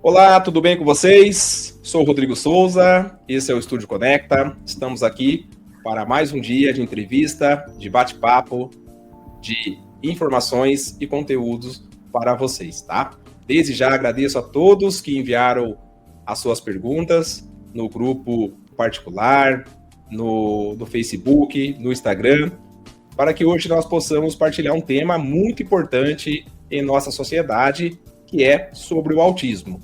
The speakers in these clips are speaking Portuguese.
Olá, tudo bem com vocês? Sou o Rodrigo Souza, esse é o Estúdio Conecta. Estamos aqui para mais um dia de entrevista, de bate-papo, de informações e conteúdos para vocês, tá? Desde já agradeço a todos que enviaram as suas perguntas no grupo particular, no Facebook, no Instagram, para que hoje nós possamos partilhar um tema muito importante em nossa sociedade, que é sobre o autismo.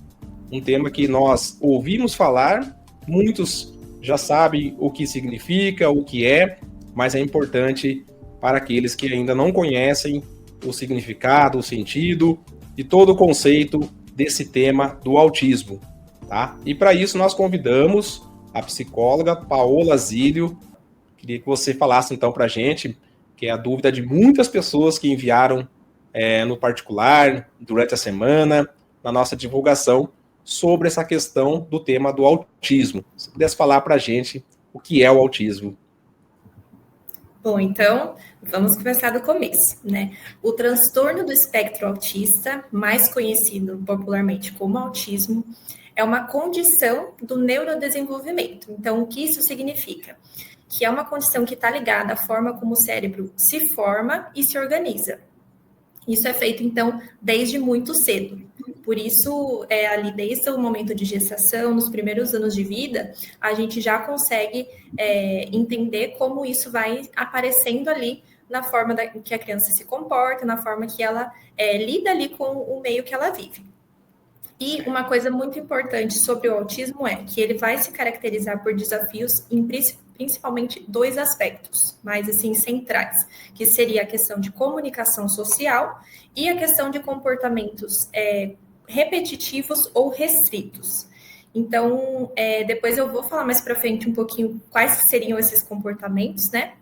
Um tema que nós ouvimos falar, muitos já sabem o que significa, o que é, mas é importante para aqueles que ainda não conhecem o significado, o sentido e todo o conceito desse tema do autismo, tá? E para isso nós convidamos a psicóloga Paola Zílio. Queria que você falasse então para a gente, que é a dúvida de muitas pessoas que enviaram no particular, durante a semana, na nossa divulgação, sobre essa questão do tema do autismo. Se você pudesse falar para a gente o que é o autismo. Bom, então, vamos começar do começo, né? O transtorno do espectro autista, mais conhecido popularmente como autismo, é uma condição do neurodesenvolvimento. Então, o que isso significa? Que é uma condição que está ligada à forma como o cérebro se forma e se organiza. Isso é feito, então, desde muito cedo. Por isso, ali desde o momento de gestação, nos primeiros anos de vida, a gente já consegue entender como isso vai aparecendo ali na forma que a criança se comporta, na forma que ela lida ali com o meio que ela vive. E uma coisa muito importante sobre o autismo é que ele vai se caracterizar por desafios em principalmente dois aspectos, mais assim centrais, que seria a questão de comunicação social e a questão de comportamentos repetitivos ou restritos. Então, depois eu vou falar mais para frente um pouquinho quais seriam esses comportamentos, né?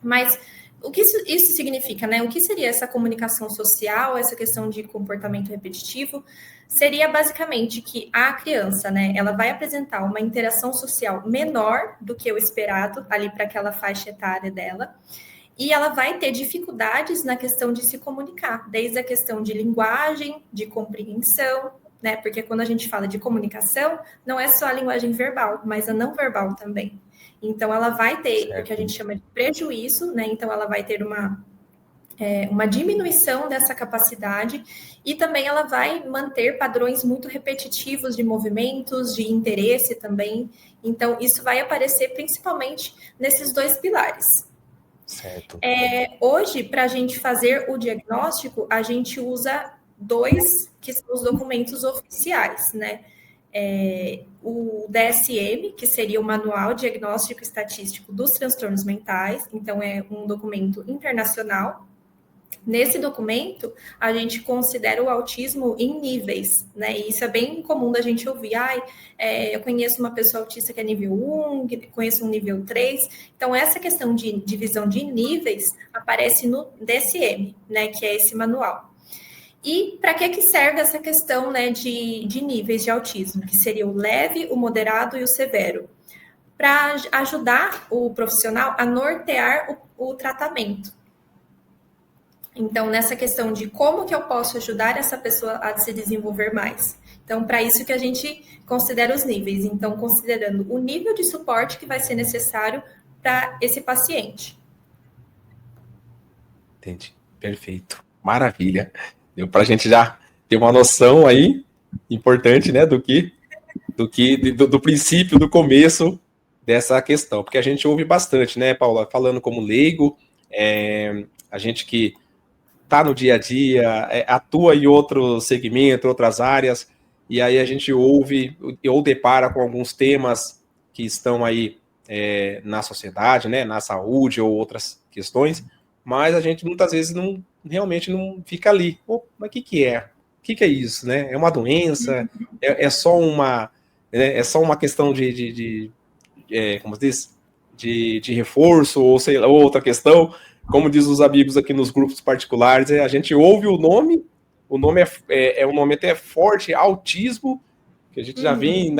Mas o que isso significa, né? O que seria essa comunicação social, essa questão de comportamento repetitivo? Seria basicamente que a criança, né, ela vai apresentar uma interação social menor do que o esperado ali para aquela faixa etária dela, e ela vai ter dificuldades na questão de se comunicar, desde a questão de linguagem, de compreensão, né? Porque quando a gente fala de comunicação, não é só a linguagem verbal, mas a não verbal também. Então, ela vai ter o que a gente chama de prejuízo, né? Então, ela vai ter uma diminuição dessa capacidade e também ela vai manter padrões muito repetitivos de movimentos, de interesse também. Então, isso vai aparecer principalmente nesses dois pilares. Certo. Hoje, para a gente fazer o diagnóstico, a gente usa dois, que são os documentos oficiais, né? O DSM, que seria o Manual Diagnóstico Estatístico dos Transtornos Mentais, então é um documento internacional. Nesse documento, a gente considera o autismo em níveis, né? E isso é bem comum da gente ouvir. Eu conheço uma pessoa autista que é nível 1, conheço um nível 3. Então, essa questão de divisão de níveis aparece no DSM, né? Que é esse manual. E para que serve essa questão, né, de níveis de autismo? Que seria o leve, o moderado e o severo. Para ajudar o profissional a nortear o tratamento. Então, nessa questão de como que eu posso ajudar essa pessoa a se desenvolver mais. Então, para isso que a gente considera os níveis. Então, considerando o nível de suporte que vai ser necessário para esse paciente. Entendi. Perfeito. Maravilha. Deu para a gente já ter uma noção aí importante, né, do princípio, do começo dessa questão. Porque a gente ouve bastante, né, Paula, falando como leigo, a gente que está no dia a dia, atua em outro segmento, outras áreas, e aí a gente ouve ou depara com alguns temas que estão aí na sociedade, né, na saúde ou outras questões, mas a gente muitas vezes realmente não fica ali. Mas o que é? O que é isso, né? É uma doença? É só uma questão como se diz? De reforço, ou sei lá, outra questão. Como diz os amigos aqui nos grupos particulares, a gente ouve o nome um nome até forte, autismo, que a gente já vem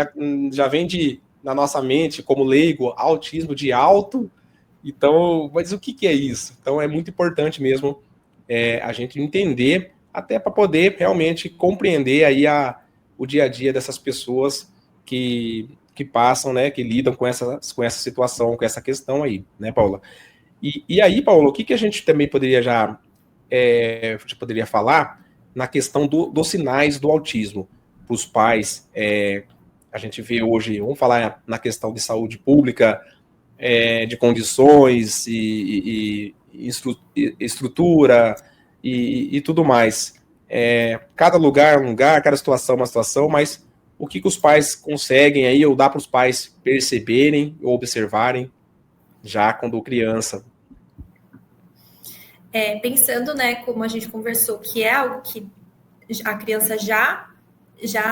na nossa mente como leigo, autismo de alto. Então, mas o que é isso? Então, é muito importante mesmo a gente entender, até para poder realmente compreender aí o dia a dia dessas pessoas que passam, né, que lidam com essa situação, com essa questão aí, né, Paula? E aí, Paula, o que a gente também poderia falar na questão dos sinais do autismo para os pais? A gente vê hoje, vamos falar na questão de saúde pública, de condições e estrutura e tudo mais. Cada lugar é um lugar, cada situação é uma situação, mas o que os pais conseguem aí, ou dá para os pais perceberem ou observarem já quando criança? Pensando, né, como a gente conversou, que é algo que a criança já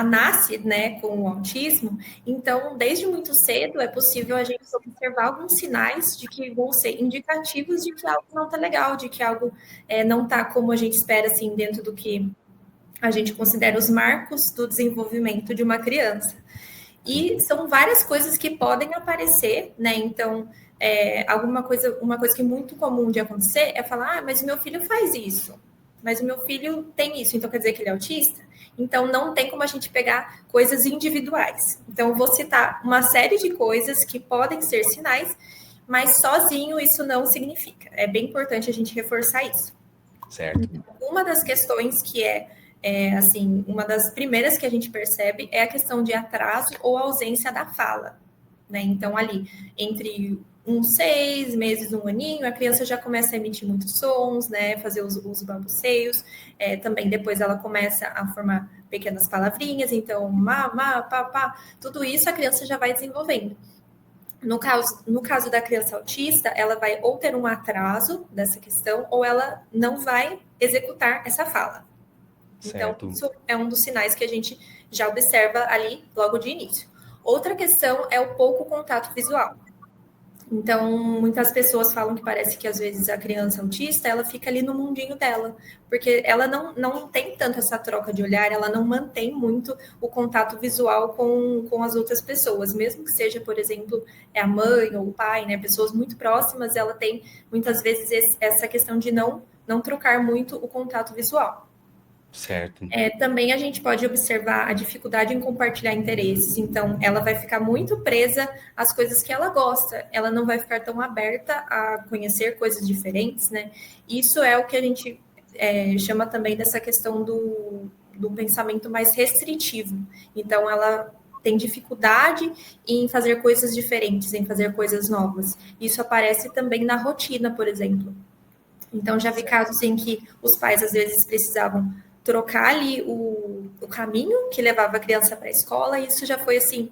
nasce, né, com o autismo, então, desde muito cedo, é possível a gente observar alguns sinais de que vão ser indicativos de que algo não está legal, de que algo não está como a gente espera, assim, dentro do que a gente considera os marcos do desenvolvimento de uma criança. E são várias coisas que podem aparecer, né, então, uma coisa que é muito comum de acontecer é falar, mas o meu filho faz isso, mas o meu filho tem isso, então quer dizer que ele é autista? Então, não tem como a gente pegar coisas individuais. Então, eu vou citar uma série de coisas que podem ser sinais, mas sozinho isso não significa. É bem importante a gente reforçar isso. Certo. Uma das questões que assim, uma das primeiras que a gente percebe é a questão de atraso ou ausência da fala, né? Então, ali, entre uns 6 meses, um aninho, a criança já começa a emitir muitos sons, né? Fazer os balbucieios. Também depois ela começa a formar pequenas palavrinhas, então, pá, tudo isso a criança já vai desenvolvendo. No caso da criança autista, ela vai ou ter um atraso dessa questão, ou ela não vai executar essa fala. Então, isso é um dos sinais que a gente já observa ali logo de início. Outra questão é o pouco contato visual. Então, muitas pessoas falam que parece que, às vezes, a criança autista, ela fica ali no mundinho dela, porque ela não tem tanto essa troca de olhar, ela não mantém muito o contato visual com as outras pessoas, mesmo que seja, por exemplo, a mãe ou o pai, né, pessoas muito próximas, ela tem, muitas vezes, essa questão de não trocar muito o contato visual. Certo. Também a gente pode observar a dificuldade em compartilhar interesses. Então, ela vai ficar muito presa às coisas que ela gosta. Ela não vai ficar tão aberta a conhecer coisas diferentes, né? Isso é o que a gente chama também dessa questão do pensamento mais restritivo. Então, ela tem dificuldade em fazer coisas diferentes, em fazer coisas novas. Isso aparece também na rotina, por exemplo. Então, já vi casos em que os pais, às vezes, precisavam trocar ali o caminho que levava a criança para a escola, e isso já foi, assim,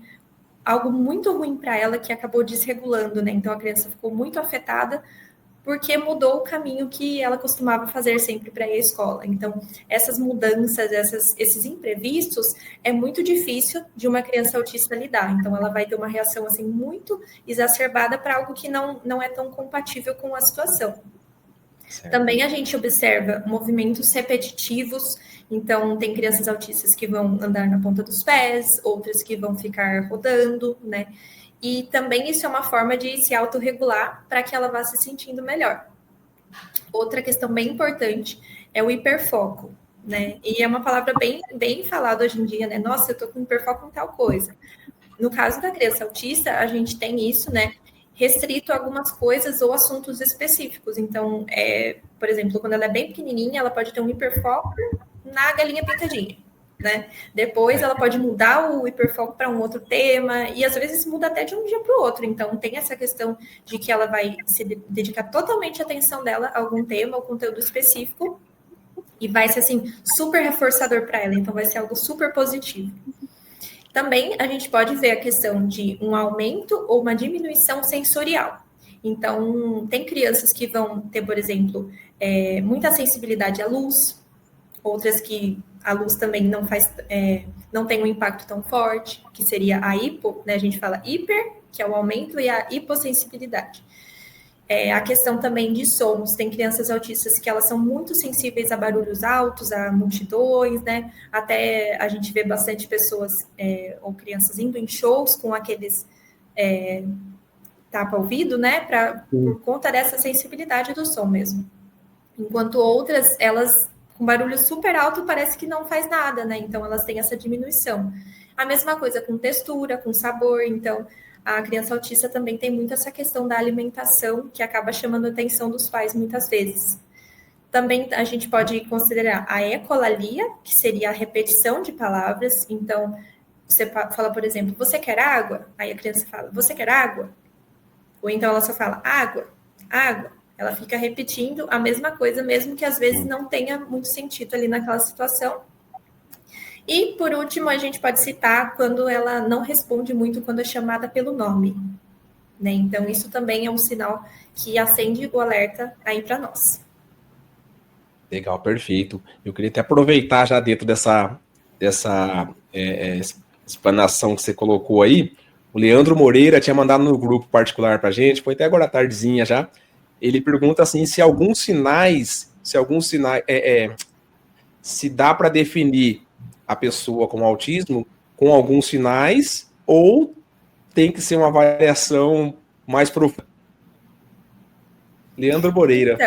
algo muito ruim para ela, que acabou desregulando, né? Então, a criança ficou muito afetada, porque mudou o caminho que ela costumava fazer sempre para ir à escola. Então, essas mudanças, esses imprevistos, é muito difícil de uma criança autista lidar. Então, ela vai ter uma reação, assim, muito exacerbada para algo que não é tão compatível com a situação. Certo. Também a gente observa movimentos repetitivos, então tem crianças autistas que vão andar na ponta dos pés, outras que vão ficar rodando, né? E também isso é uma forma de se autorregular para que ela vá se sentindo melhor. Outra questão bem importante é o hiperfoco, né? E é uma palavra bem falada hoje em dia, né? Nossa, eu tô com hiperfoco em tal coisa. No caso da criança autista, a gente tem isso, né? Restrito a algumas coisas ou assuntos específicos. Então, por exemplo, quando ela é bem pequenininha, ela pode ter um hiperfoco na galinha pintadinha, né? Depois ela pode mudar o hiperfoco para um outro tema, e às vezes muda até de um dia para o outro. Então, tem essa questão de que ela vai se dedicar totalmente a atenção dela a algum tema ou conteúdo específico, e vai ser, assim, super reforçador para ela. Então, vai ser algo super positivo. Também a gente pode ver a questão de um aumento ou uma diminuição sensorial. Então, tem crianças que vão ter, por exemplo, muita sensibilidade à luz, outras que a luz também não tem um impacto tão forte, que seria a hipo, né? A gente fala hiper, que é o aumento, e a hipossensibilidade. A questão também de sons, tem crianças autistas que elas são muito sensíveis a barulhos altos, a multidões, né? Até a gente vê bastante pessoas ou crianças indo em shows com aqueles tapa-ouvido, né? Por conta dessa sensibilidade do som mesmo. Enquanto outras, elas com barulho super alto parece que não faz nada, né? Então elas têm essa diminuição. A mesma coisa com textura, com sabor. Então a criança autista também tem muito essa questão da alimentação que acaba chamando a atenção dos pais muitas vezes. Também a gente pode considerar a ecolalia, que seria a repetição de palavras. Então, você fala, por exemplo, você quer água? Aí a criança fala, você quer água? Ou então ela só fala, água, água. Ela fica repetindo a mesma coisa, mesmo que às vezes não tenha muito sentido ali naquela situação. E, por último, a gente pode citar quando ela não responde muito quando é chamada pelo nome, né? Então, isso também é um sinal que acende o alerta aí para nós. Legal, perfeito. Eu queria até aproveitar já dentro dessa explanação que você colocou aí. O Leandro Moreira tinha mandado no grupo particular para a gente, foi até agora à tardezinha já. Ele pergunta assim, se dá para definir a pessoa com autismo com alguns sinais ou tem que ser uma avaliação mais profunda. Leandro Moreira.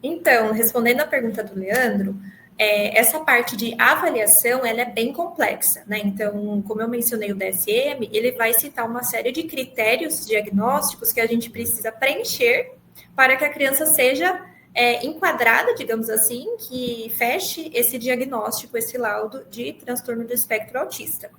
Então, respondendo a pergunta do Leandro, essa parte de avaliação, ela é bem complexa, né? Então, como eu mencionei o DSM, ele vai citar uma série de critérios diagnósticos que a gente precisa preencher para que a criança seja enquadrada, digamos assim, que feche esse diagnóstico, esse laudo de transtorno do espectro autista.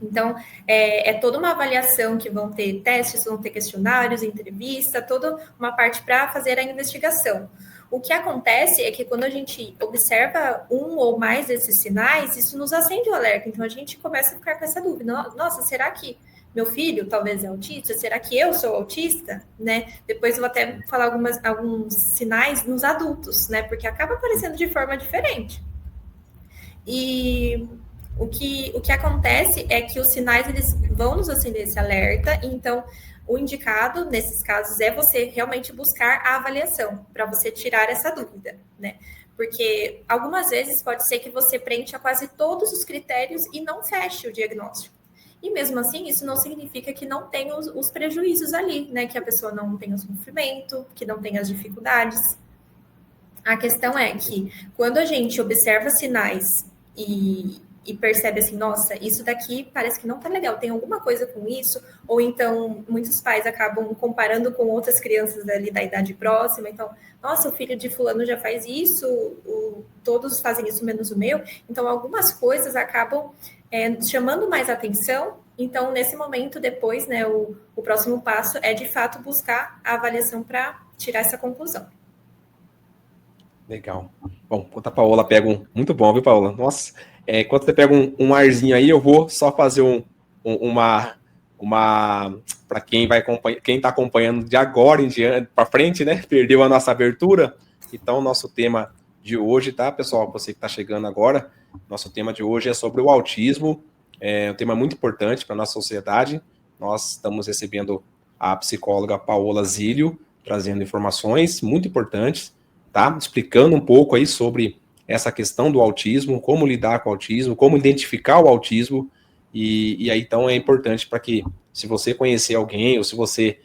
Então, é toda uma avaliação que vão ter testes, vão ter questionários, entrevista, toda uma parte para fazer a investigação. O que acontece é que quando a gente observa um ou mais desses sinais, isso nos acende o alerta. Então, a gente começa a ficar com essa dúvida. Nossa, será que meu filho talvez é autista? Será que eu sou autista? Né? Depois eu vou até falar alguns sinais nos adultos, né? Porque acaba aparecendo de forma diferente. E o que acontece é que os sinais eles vão nos acender esse alerta, então o indicado, nesses casos, é você realmente buscar a avaliação, para você tirar essa dúvida, né? Porque algumas vezes pode ser que você preencha quase todos os critérios e não feche o diagnóstico. E mesmo assim, isso não significa que não tenha os prejuízos ali, né? Que a pessoa não tenha o sofrimento, que não tenha as dificuldades. A questão é que quando a gente observa sinais e percebe assim, nossa, isso daqui parece que não tá legal, tem alguma coisa com isso, ou então muitos pais acabam comparando com outras crianças ali da idade próxima, então, nossa, o filho de fulano já faz isso, todos fazem isso menos o meu, então algumas coisas acabam chamando mais atenção, então nesse momento depois, né, o próximo passo é de fato buscar a avaliação para tirar essa conclusão. Legal. Bom, enquanto a Paola pega muito bom, viu, Paola? Nossa, enquanto você pega um arzinho aí, eu vou só fazer uma para quem está acompanhando de agora em diante, para frente, né? Perdeu a nossa abertura. Então, o nosso tema de hoje, tá, pessoal? Você que está chegando agora, nosso tema de hoje é sobre o autismo. É um tema muito importante para a nossa sociedade. Nós estamos recebendo a psicóloga Paola Zílio, trazendo informações muito importantes, tá? Explicando um pouco aí sobre essa questão do autismo, como lidar com o autismo, como identificar o autismo, e aí então é importante para que, se você conhecer alguém, ou se você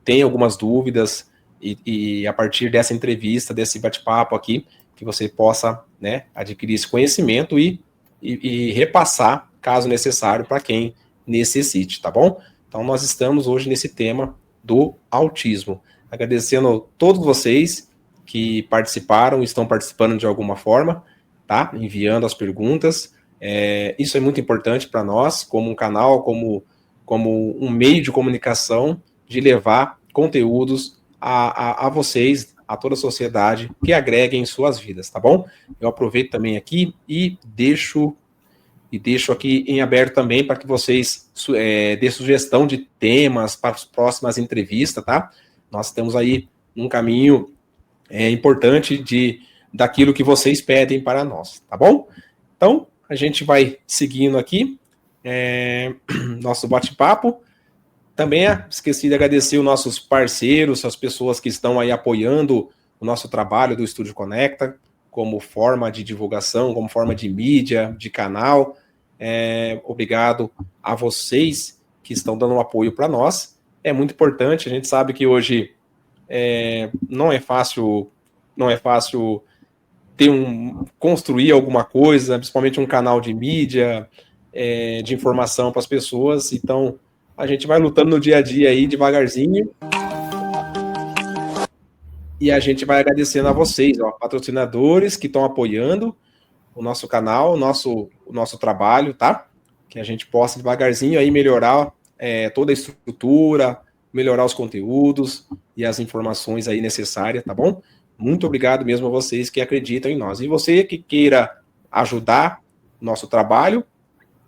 tem algumas dúvidas, e a partir dessa entrevista, desse bate-papo aqui, que você possa, né, adquirir esse conhecimento e repassar, caso necessário, para quem necessite, tá bom? Então nós estamos hoje nesse tema do autismo. Agradecendo a todos vocês que participaram, estão participando de alguma forma, tá? Enviando as perguntas. Isso é muito importante para nós, como um canal, como um meio de comunicação, de levar conteúdos a vocês, a toda a sociedade, que agreguem em suas vidas, tá bom? Eu aproveito também aqui e deixo aqui em aberto também para que vocês dê sugestão de temas para as próximas entrevistas, tá? Nós temos aí um caminho importante daquilo que vocês pedem para nós, tá bom? Então, a gente vai seguindo aqui nosso bate-papo. Também esqueci de agradecer os nossos parceiros, as pessoas que estão aí apoiando o nosso trabalho do Estúdio Conecta, como forma de divulgação, como forma de mídia, de canal. Obrigado a vocês que estão dando um apoio para nós. É muito importante, a gente sabe que hoje não é fácil não é fácil construir alguma coisa, principalmente um canal de mídia, de informação para as pessoas. Então, a gente vai lutando no dia a dia aí, devagarzinho. E a gente vai agradecendo a vocês, patrocinadores que estão apoiando o nosso canal, o nosso trabalho, tá? Que a gente possa devagarzinho aí melhorar toda a estrutura, melhorar os conteúdos e as informações aí necessárias, tá bom? Muito obrigado mesmo a vocês que acreditam em nós. E você que queira ajudar o nosso trabalho,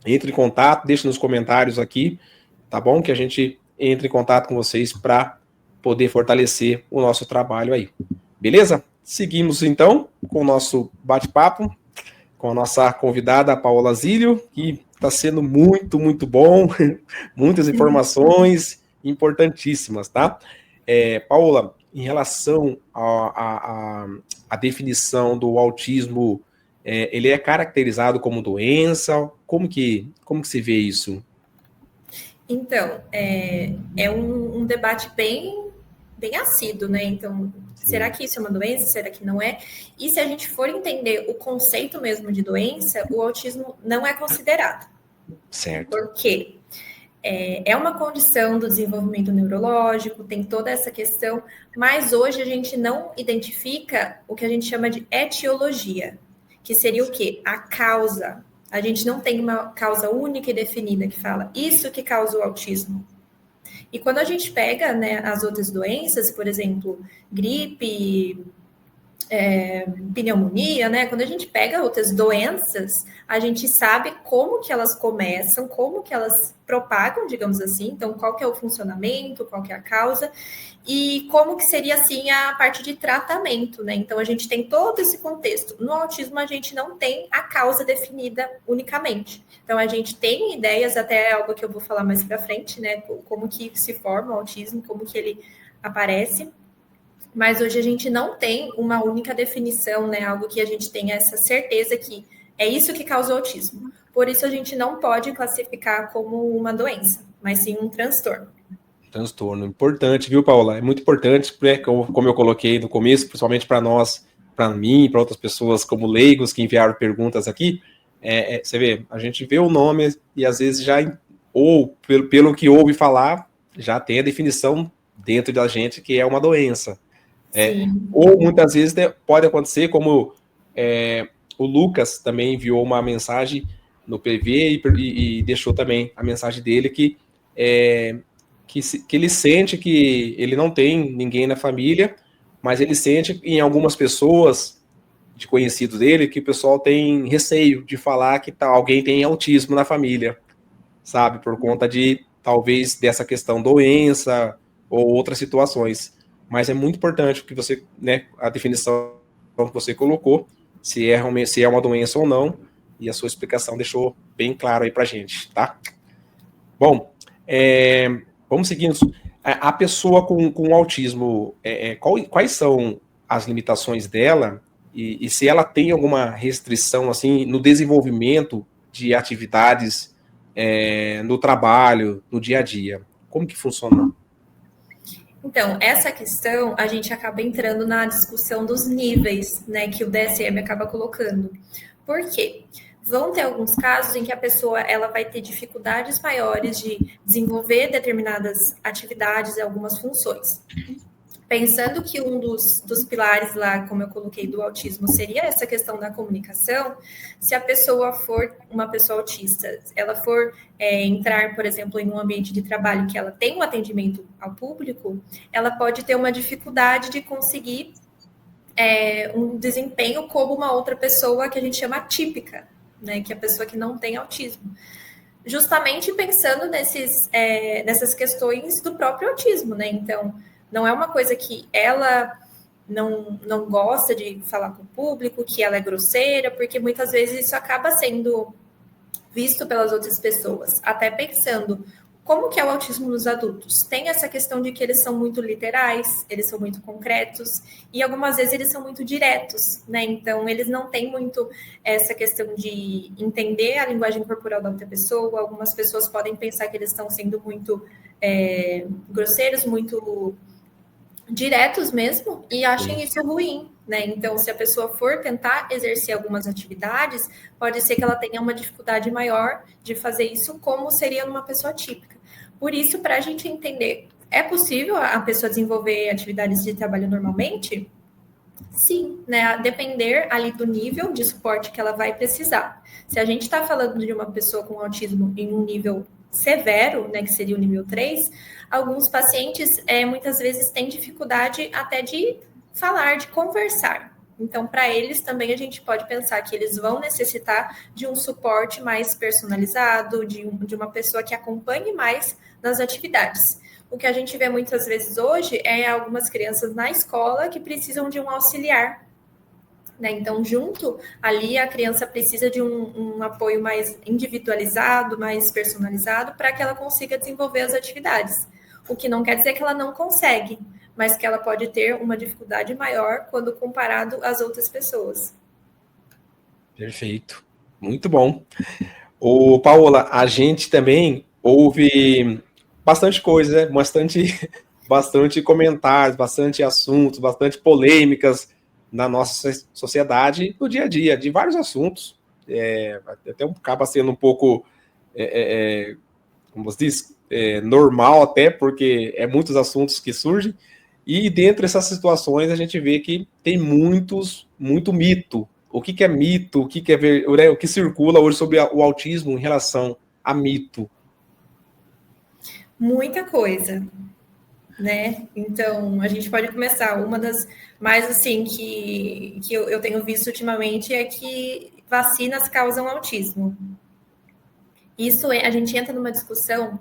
entre em contato, deixe nos comentários aqui, tá bom? Que a gente entre em contato com vocês para poder fortalecer o nosso trabalho aí. Beleza? Seguimos então com o nosso bate-papo com a nossa convidada, a Paola Zílio, que está sendo muito, muito bom, muitas informações importantíssimas, tá? Paola, em relação à definição do autismo, ele é caracterizado como doença? Como que se vê isso? Então, é um debate bem assíduo, né? Então, será que isso é uma doença? Será que não é? E se a gente for entender o conceito mesmo de doença, o autismo não é considerado. Certo. Por quê? É uma condição do desenvolvimento neurológico, tem toda essa questão, mas hoje a gente não identifica o que a gente chama de etiologia, que seria o quê? A causa. A gente não tem uma causa única e definida que fala isso que causa o autismo. E quando a gente pega, né, as outras doenças, por exemplo, gripe, pneumonia, né? Quando a gente pega outras doenças, a gente sabe como que elas começam, como que elas propagam, digamos assim. Então, qual que é o funcionamento, qual que é a causa e como que seria, assim, a parte de tratamento, né? Então, a gente tem todo esse contexto. No autismo, a gente não tem a causa definida unicamente. Então, a gente tem ideias, até algo que eu vou falar mais para frente, né? Como que se forma o autismo, como que ele aparece. Mas hoje a gente não tem uma única definição, né? Algo que a gente tenha essa certeza que é isso que causa o autismo. Por isso a gente não pode classificar como uma doença, mas sim um transtorno. Transtorno. Importante, viu, Paula? É muito importante, né, como eu coloquei no começo, principalmente para nós, para mim, para outras pessoas como leigos que enviaram perguntas aqui. Você vê, a gente vê o nome e às vezes já, ou pelo que ouve falar, já tem a definição dentro da gente que é uma doença. Ou muitas vezes pode acontecer, como o Lucas também enviou uma mensagem no PV e deixou também a mensagem dele que ele sente que ele não tem ninguém na família, mas ele sente em algumas pessoas de conhecidos dele que o pessoal tem receio de falar que alguém tem autismo na família, sabe? Por conta de, talvez, dessa questão doença ou outras situações. Mas é muito importante que você, né, a definição que você colocou, se é uma doença ou não, e a sua explicação deixou bem claro aí pra gente, tá? Bom, vamos seguindo. A pessoa com autismo, quais são as limitações dela e se ela tem alguma restrição assim no desenvolvimento de atividades no trabalho, no dia a dia? Como que funciona? Então, essa questão, a gente acaba entrando na discussão dos níveis, né, que o DSM acaba colocando. Por quê? Vão ter alguns casos em que a pessoa ela vai ter dificuldades maiores de desenvolver determinadas atividades e algumas funções. Pensando que um dos pilares lá, como eu coloquei, do autismo seria essa questão da comunicação, se a pessoa for uma pessoa autista, ela for entrar, por exemplo, em um ambiente de trabalho que ela tem um atendimento ao público, ela pode ter uma dificuldade de conseguir um desempenho como uma outra pessoa que a gente chama atípica, né, que é a pessoa que não tem autismo. Justamente pensando nessas questões do próprio autismo, né? Então, não é uma coisa que ela não gosta de falar com o público, que ela é grosseira, porque muitas vezes isso acaba sendo visto pelas outras pessoas. Até pensando, como que é o autismo nos adultos? Tem essa questão de que eles são muito literais, eles são muito concretos, e algumas vezes eles são muito diretos, né? Então, eles não têm muito essa questão de entender a linguagem corporal da outra pessoa. Algumas pessoas podem pensar que eles estão sendo muito grosseiros, muito diretos mesmo, e achem isso ruim, né? Então, se a pessoa for tentar exercer algumas atividades, pode ser que ela tenha uma dificuldade maior de fazer isso, como seria numa pessoa típica. Por isso, para a gente entender, é possível a pessoa desenvolver atividades de trabalho normalmente? Sim, né? A depender ali do nível de suporte que ela vai precisar. Se a gente está falando de uma pessoa com autismo em um nível severo, né, que seria o nível 3, alguns pacientes muitas vezes têm dificuldade até de falar, de conversar. Então, para eles também a gente pode pensar que eles vão necessitar de um suporte mais personalizado, de uma pessoa que acompanhe mais nas atividades. O que a gente vê muitas vezes hoje é algumas crianças na escola que precisam de um auxiliar, né? Então, junto ali, a criança precisa de um apoio mais individualizado, mais personalizado, para que ela consiga desenvolver as atividades. O que não quer dizer que ela não consegue, mas que ela pode ter uma dificuldade maior quando comparado às outras pessoas. Perfeito. Muito bom. Ô, Paola, a gente também ouve bastante coisa, bastante comentários, bastante assuntos, bastante polêmicas na nossa sociedade, no dia a dia, de vários assuntos. Até acaba sendo um pouco, como você diz, normal até, porque é muitos assuntos que surgem, e dentro dessas situações a gente vê que tem muito mito. O que é mito, o que é o que circula hoje sobre o autismo em relação a mito? Muita coisa, né? Então, a gente pode começar. Uma das mais, assim, que eu tenho visto ultimamente é que vacinas causam autismo. Isso, a gente entra numa discussão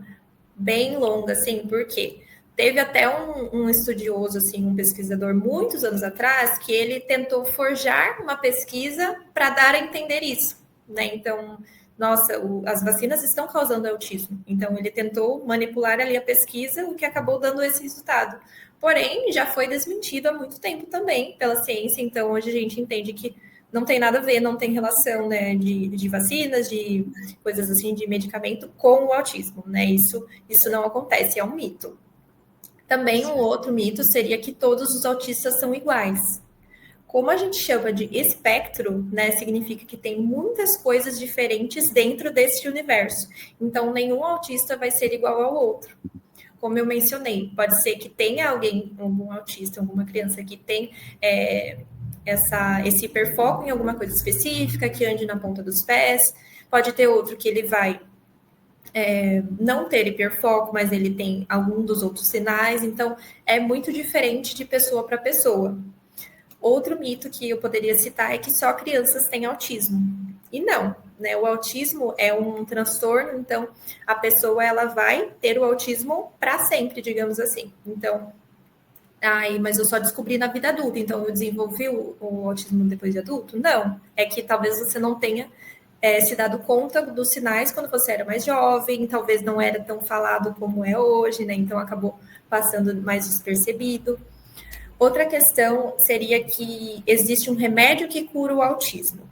bem longa, assim, porque teve até um estudioso, assim, um pesquisador, muitos anos atrás, que ele tentou forjar uma pesquisa para dar a entender isso, né? Então, nossa, as vacinas estão causando autismo. Então, ele tentou manipular ali a pesquisa, o que acabou dando esse resultado. Porém, já foi desmentido há muito tempo também pela ciência. Então, hoje a gente entende que não tem nada a ver, não tem relação, né, de vacinas, de coisas assim, de medicamento com o autismo, né? Isso não acontece, é um mito. Também um outro mito seria que todos os autistas são iguais. Como a gente chama de espectro, né, significa que tem muitas coisas diferentes dentro desse universo. Então, nenhum autista vai ser igual ao outro. Como eu mencionei, pode ser que tenha algum autista, alguma criança que tem esse hiperfoco em alguma coisa específica, que ande na ponta dos pés. Pode ter outro que ele vai não ter hiperfoco, mas ele tem algum dos outros sinais. Então, é muito diferente de pessoa para pessoa. Outro mito que eu poderia citar é que só crianças têm autismo. E não, né? O autismo é um transtorno, então a pessoa ela vai ter o autismo para sempre, digamos assim. Então, mas eu só descobri na vida adulta, então eu desenvolvi o autismo depois de adulto? Não, é que talvez você não tenha se dado conta dos sinais quando você era mais jovem, talvez não era tão falado como é hoje, né? Então acabou passando mais despercebido. Outra questão seria que existe um remédio que cura o autismo.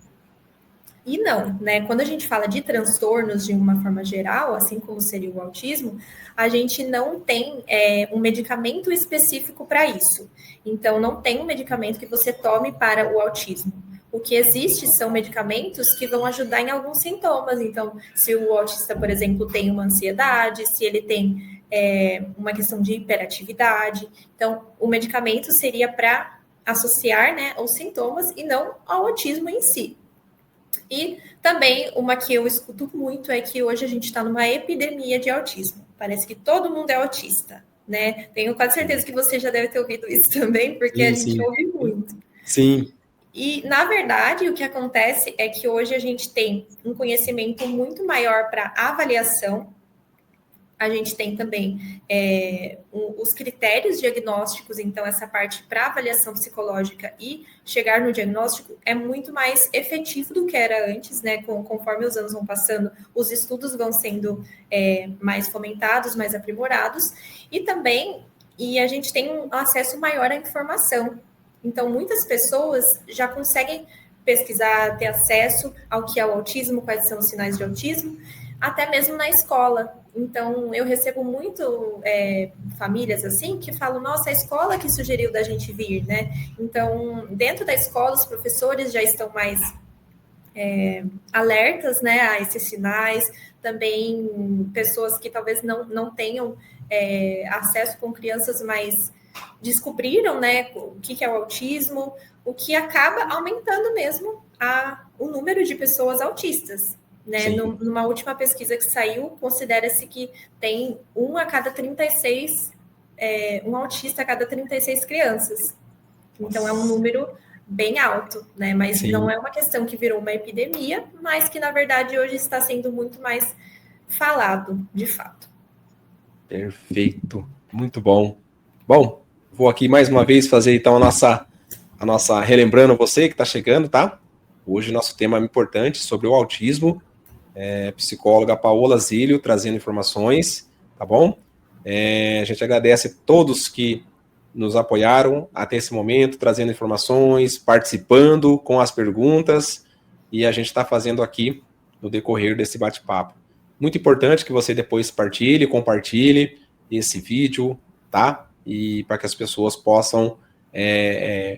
E não, né? Quando a gente fala de transtornos de uma forma geral, assim como seria o autismo, a gente não tem um medicamento específico para isso. Então, não tem um medicamento que você tome para o autismo. O que existe são medicamentos que vão ajudar em alguns sintomas. Então, se o autista, por exemplo, tem uma ansiedade, se ele tem uma questão de hiperatividade. Então, o medicamento seria para associar, né, os sintomas e não ao autismo em si. E também uma que eu escuto muito é que hoje a gente está numa epidemia de autismo. Parece que todo mundo é autista, né? Tenho quase certeza que você já deve ter ouvido isso também, porque a gente ouve muito. Sim. E, na verdade, o que acontece é que hoje a gente tem um conhecimento muito maior para avaliação. A gente tem também os critérios diagnósticos, então essa parte para avaliação psicológica e chegar no diagnóstico é muito mais efetivo do que era antes, né? Conforme os anos vão passando, os estudos vão sendo mais fomentados, mais aprimorados, e também a gente tem um acesso maior à informação. Então, muitas pessoas já conseguem pesquisar, ter acesso ao que é o autismo, quais são os sinais de autismo. até mesmo na escola. Então, eu recebo muito famílias assim que falam, nossa, a escola que sugeriu da gente vir, né? Então, dentro da escola, os professores já estão mais alertas, né, a esses sinais. Também pessoas que talvez não tenham acesso com crianças, mas descobriram, né, o que é o autismo, o que acaba aumentando mesmo o número de pessoas autistas. Né? Numa última pesquisa que saiu, considera-se que tem um autista a cada 36 crianças. Então, é um número bem alto, né? Mas não é uma questão que virou uma epidemia, mas que, na verdade, hoje está sendo muito mais falado, de fato. Perfeito, muito bom. Bom, vou aqui mais uma vez fazer, então, a nossa relembrando você que está chegando, tá? Hoje nosso tema é importante sobre o autismo, psicóloga Paola Zílio trazendo informações, tá bom? A gente agradece a todos que nos apoiaram até esse momento, trazendo informações, participando com as perguntas, e a gente está fazendo aqui no decorrer desse bate-papo. Muito importante que você depois compartilhe esse vídeo, tá? E para que as pessoas possam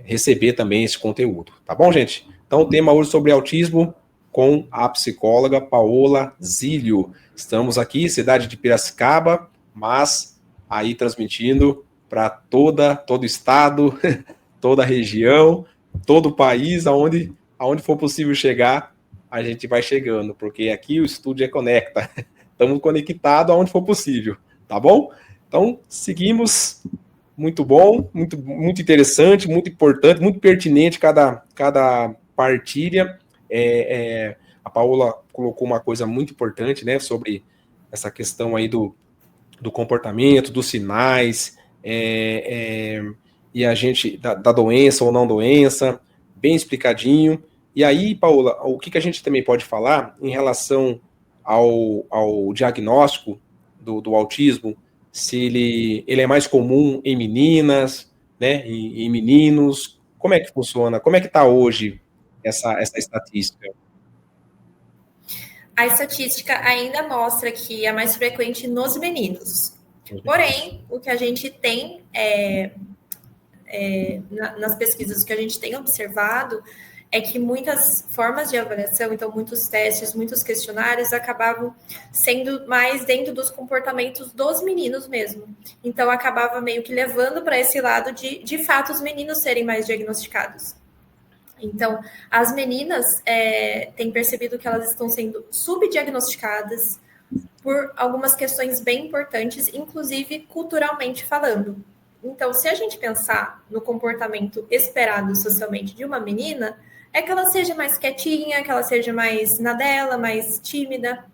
receber também esse conteúdo, tá bom, gente? Então, o tema hoje sobre autismo com a psicóloga Paola Zílio. Estamos aqui, cidade de Piracicaba, mas aí transmitindo para todo o estado, toda a região, todo o país, aonde for possível chegar, a gente vai chegando, porque aqui o Estúdio Conecta. Estamos conectados aonde for possível, tá bom? Então, seguimos. Muito bom, muito interessante, muito importante, muito pertinente cada partilha. A Paola colocou uma coisa muito importante, né, sobre essa questão aí do comportamento, dos sinais, e a gente, da doença ou não doença, bem explicadinho. E aí, Paola, o que a gente também pode falar em relação ao diagnóstico do autismo, se ele é mais comum em meninas, né, em meninos, como é que funciona? Como é que está hoje essa estatística? A estatística ainda mostra que é mais frequente nos meninos. Porém, o que a gente tem nas pesquisas que a gente tem observado é que muitas formas de avaliação, então muitos testes, muitos questionários acabavam sendo mais dentro dos comportamentos dos meninos mesmo. Então acabava meio que levando para esse lado de fato os meninos serem mais diagnosticados. Então as meninas têm percebido que elas estão sendo subdiagnosticadas por algumas questões bem importantes, inclusive culturalmente falando. Então, se a gente pensar no comportamento esperado socialmente de uma menina, é que ela seja mais quietinha, que ela seja mais na dela, mais tímida.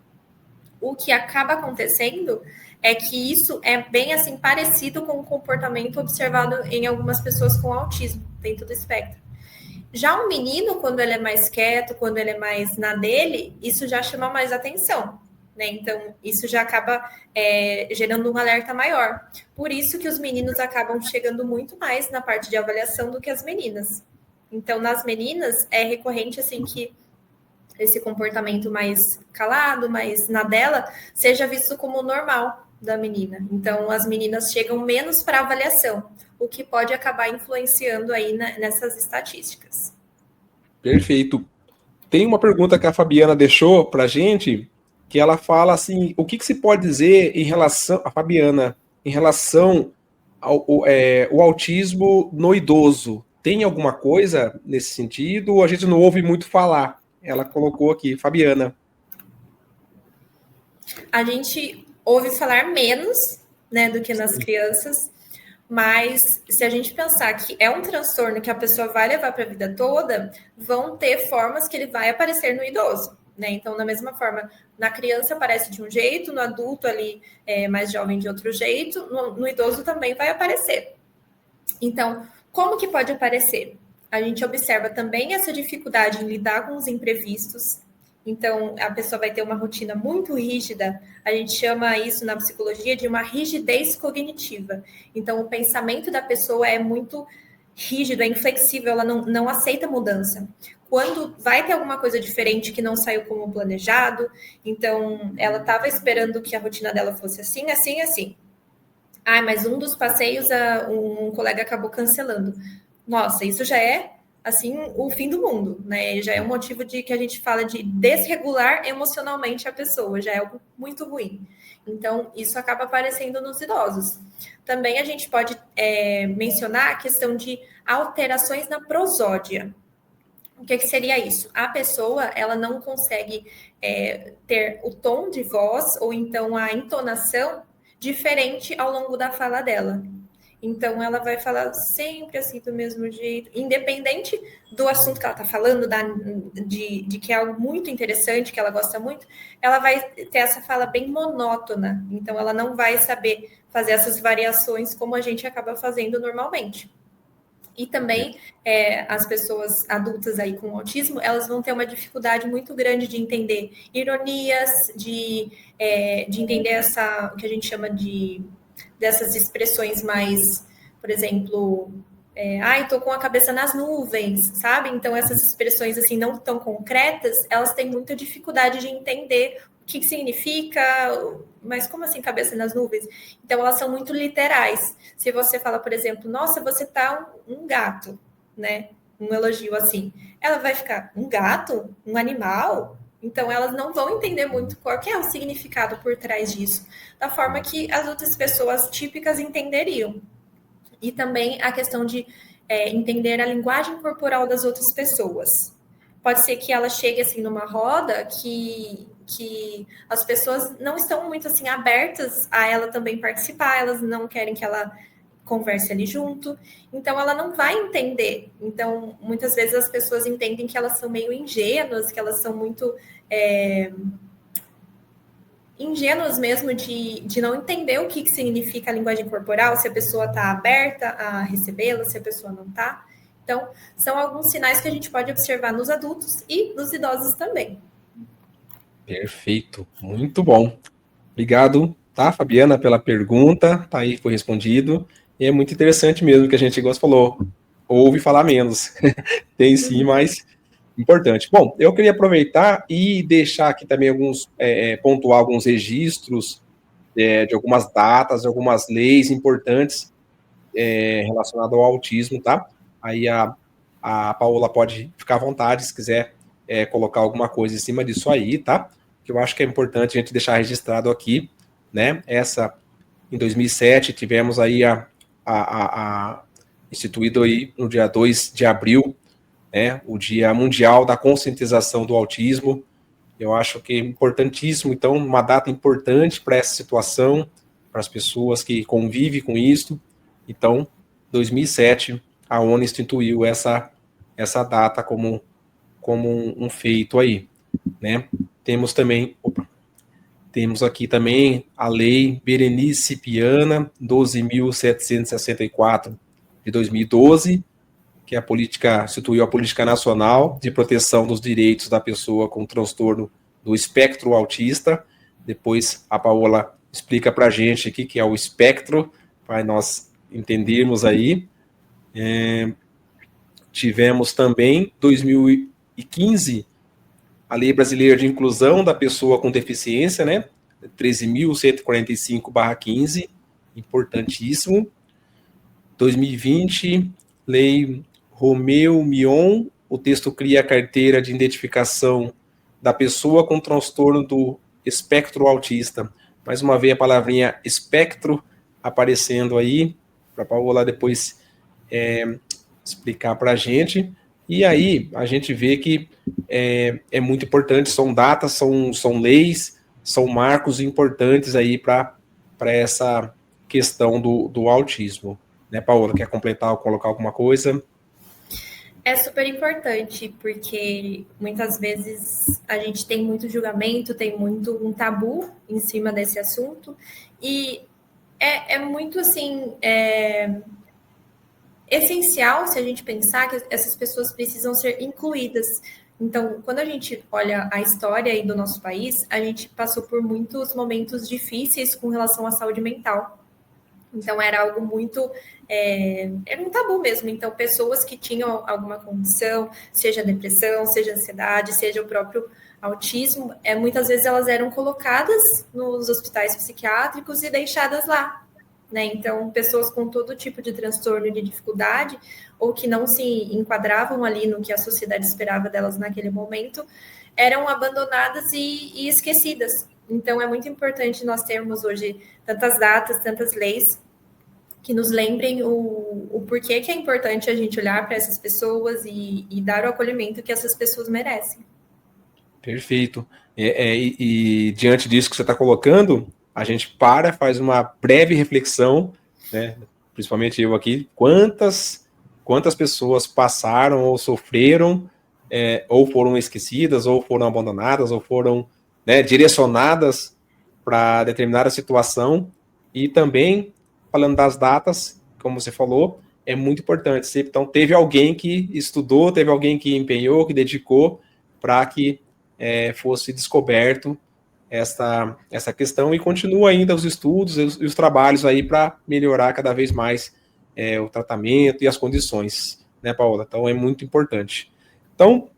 O que acaba acontecendo é que isso é bem assim parecido com o comportamento observado em algumas pessoas com autismo dentro do espectro. Já um menino, quando ele é mais quieto, quando ele é mais na dele, isso já chama mais atenção. Né? Então, isso já acaba gerando um alerta maior. Por isso que os meninos acabam chegando muito mais na parte de avaliação do que as meninas. Então, nas meninas, é recorrente assim que esse comportamento mais calado, mais na dela, seja visto como normal da menina. Então, as meninas chegam menos para avaliação, o que pode acabar influenciando aí nessas estatísticas. Perfeito. Tem uma pergunta que a Fabiana deixou para a gente, que ela fala assim, o que se pode dizer em relação, a Fabiana, em relação ao autismo no idoso? Tem alguma coisa nesse sentido ou a gente não ouve muito falar? Ela colocou aqui, Fabiana. A gente ouve falar menos, né, do que nas crianças, mas se a gente pensar que é um transtorno que a pessoa vai levar para a vida toda, vão ter formas que ele vai aparecer no idoso. Né? Então, da mesma forma, na criança aparece de um jeito, no adulto ali mais jovem de outro jeito, no idoso também vai aparecer. Então, como que pode aparecer? A gente observa também essa dificuldade em lidar com os imprevistos. Então, a pessoa vai ter uma rotina muito rígida. A gente chama isso na psicologia de uma rigidez cognitiva. Então, o pensamento da pessoa é muito rígido, é inflexível, ela não aceita mudança. quando vai ter alguma coisa diferente que não saiu como planejado. Então, ela estava esperando que a rotina dela fosse assim, assim, assim. Ah, mas um dos passeios um colega acabou cancelando. Nossa, isso já é, assim, o fim do mundo, né? Já é um motivo de que a gente fala de desregular emocionalmente a pessoa, já é algo muito ruim. Então, isso acaba aparecendo nos idosos. Também a gente pode mencionar a questão de alterações na prosódia. O que seria isso? A pessoa, ela não consegue ter o tom de voz ou então a entonação diferente ao longo da fala dela. Então, ela vai falar sempre assim, do mesmo jeito, independente do assunto que ela está falando, de que é algo muito interessante, que ela gosta muito, ela vai ter essa fala bem monótona. Então, ela não vai saber fazer essas variações como a gente acaba fazendo normalmente. E também as pessoas adultas aí com autismo, elas vão ter uma dificuldade muito grande de entender ironias, de entender o que a gente chama dessas expressões mais, por exemplo, tô com a cabeça nas nuvens, sabe? Então, essas expressões assim não tão concretas, elas têm muita dificuldade de entender o que significa, mas como assim cabeça nas nuvens? Então, elas são muito literais. Se você fala, por exemplo, nossa, você tá um gato, né? Um elogio assim. Ela vai ficar, um gato? Um animal? Então, elas não vão entender muito qual que é o significado por trás disso, da forma que as outras pessoas típicas entenderiam. E também a questão de entender a linguagem corporal das outras pessoas. Pode ser que ela chegue assim numa roda que as pessoas não estão muito assim abertas a ela também participar, elas não querem que ela converse ali junto, então ela não vai entender. Então, muitas vezes as pessoas entendem que elas são meio ingênuas, que elas são muito ingênuas mesmo de não entender o que significa a linguagem corporal, se a pessoa está aberta a recebê-la, se a pessoa não está. Então, são alguns sinais que a gente pode observar nos adultos e nos idosos também. Perfeito, muito bom. Obrigado, tá, Fabiana, pela pergunta, tá aí, foi respondido, e é muito interessante mesmo que a gente, igual você falou, ouve falar menos, tem sim, mas importante. Bom, eu queria aproveitar e deixar aqui também pontuar alguns registros de algumas datas, algumas leis importantes relacionadas ao autismo, tá? Aí a Paola pode ficar à vontade se quiser colocar alguma coisa em cima disso aí, tá? Que eu acho que é importante a gente deixar registrado aqui, né? Em 2007, tivemos aí instituído aí no dia 2 de abril, né? O Dia Mundial da Conscientização do Autismo. Eu acho que é importantíssimo, então, uma data importante para essa situação, para as pessoas que convivem com isso. Então, 2007, a ONU instituiu essa data como um feito aí, né? Temos aqui também a Lei Berenice Piana, 12.764, de 2012, que instituiu a Política Nacional de Proteção dos Direitos da Pessoa com Transtorno do Espectro Autista. Depois a Paola explica para a gente o que é o espectro, para nós entendermos aí. Tivemos também, 2015, a Lei Brasileira de Inclusão da Pessoa com Deficiência, né? 13.145/15, importantíssimo. 2020, Lei Romeu Mion, o texto cria a carteira de identificação da pessoa com transtorno do espectro autista. Mais uma vez a palavrinha espectro aparecendo aí, para a Paola depois explicar para a gente. E aí a gente vê que é muito importante, são datas, são leis, são marcos importantes aí para essa questão do autismo. Né, Paola, quer completar ou colocar alguma coisa? É super importante, porque muitas vezes a gente tem muito julgamento, tem muito um tabu em cima desse assunto, e é muito, assim, essencial se a gente pensar que essas pessoas precisam ser incluídas. Então, quando a gente olha a história aí do nosso país, a gente passou por muitos momentos difíceis com relação à saúde mental. Então, era algo muito... era um tabu mesmo. Então, pessoas que tinham alguma condição, seja depressão, seja ansiedade, seja o próprio autismo, muitas vezes elas eram colocadas nos hospitais psiquiátricos e deixadas lá, né? Então, pessoas com todo tipo de transtorno e de dificuldade, ou que não se enquadravam ali no que a sociedade esperava delas naquele momento, eram abandonadas e esquecidas. Então, é muito importante nós termos hoje tantas datas, tantas leis que nos lembrem o porquê que é importante a gente olhar para essas pessoas e dar o acolhimento que essas pessoas merecem. Perfeito. E diante disso que você está colocando, a gente faz uma breve reflexão, né? Principalmente eu aqui, quantas pessoas passaram ou sofreram, ou foram esquecidas, ou foram abandonadas, ou foram, né, direcionadas para determinada situação. E também, falando das datas, como você falou, é muito importante. Então, teve alguém que estudou, teve alguém que empenhou, que dedicou para que fosse descoberto essa questão, e continua ainda os estudos e os trabalhos aí para melhorar cada vez mais o tratamento e as condições, né, Paola? Então, é muito importante. Então,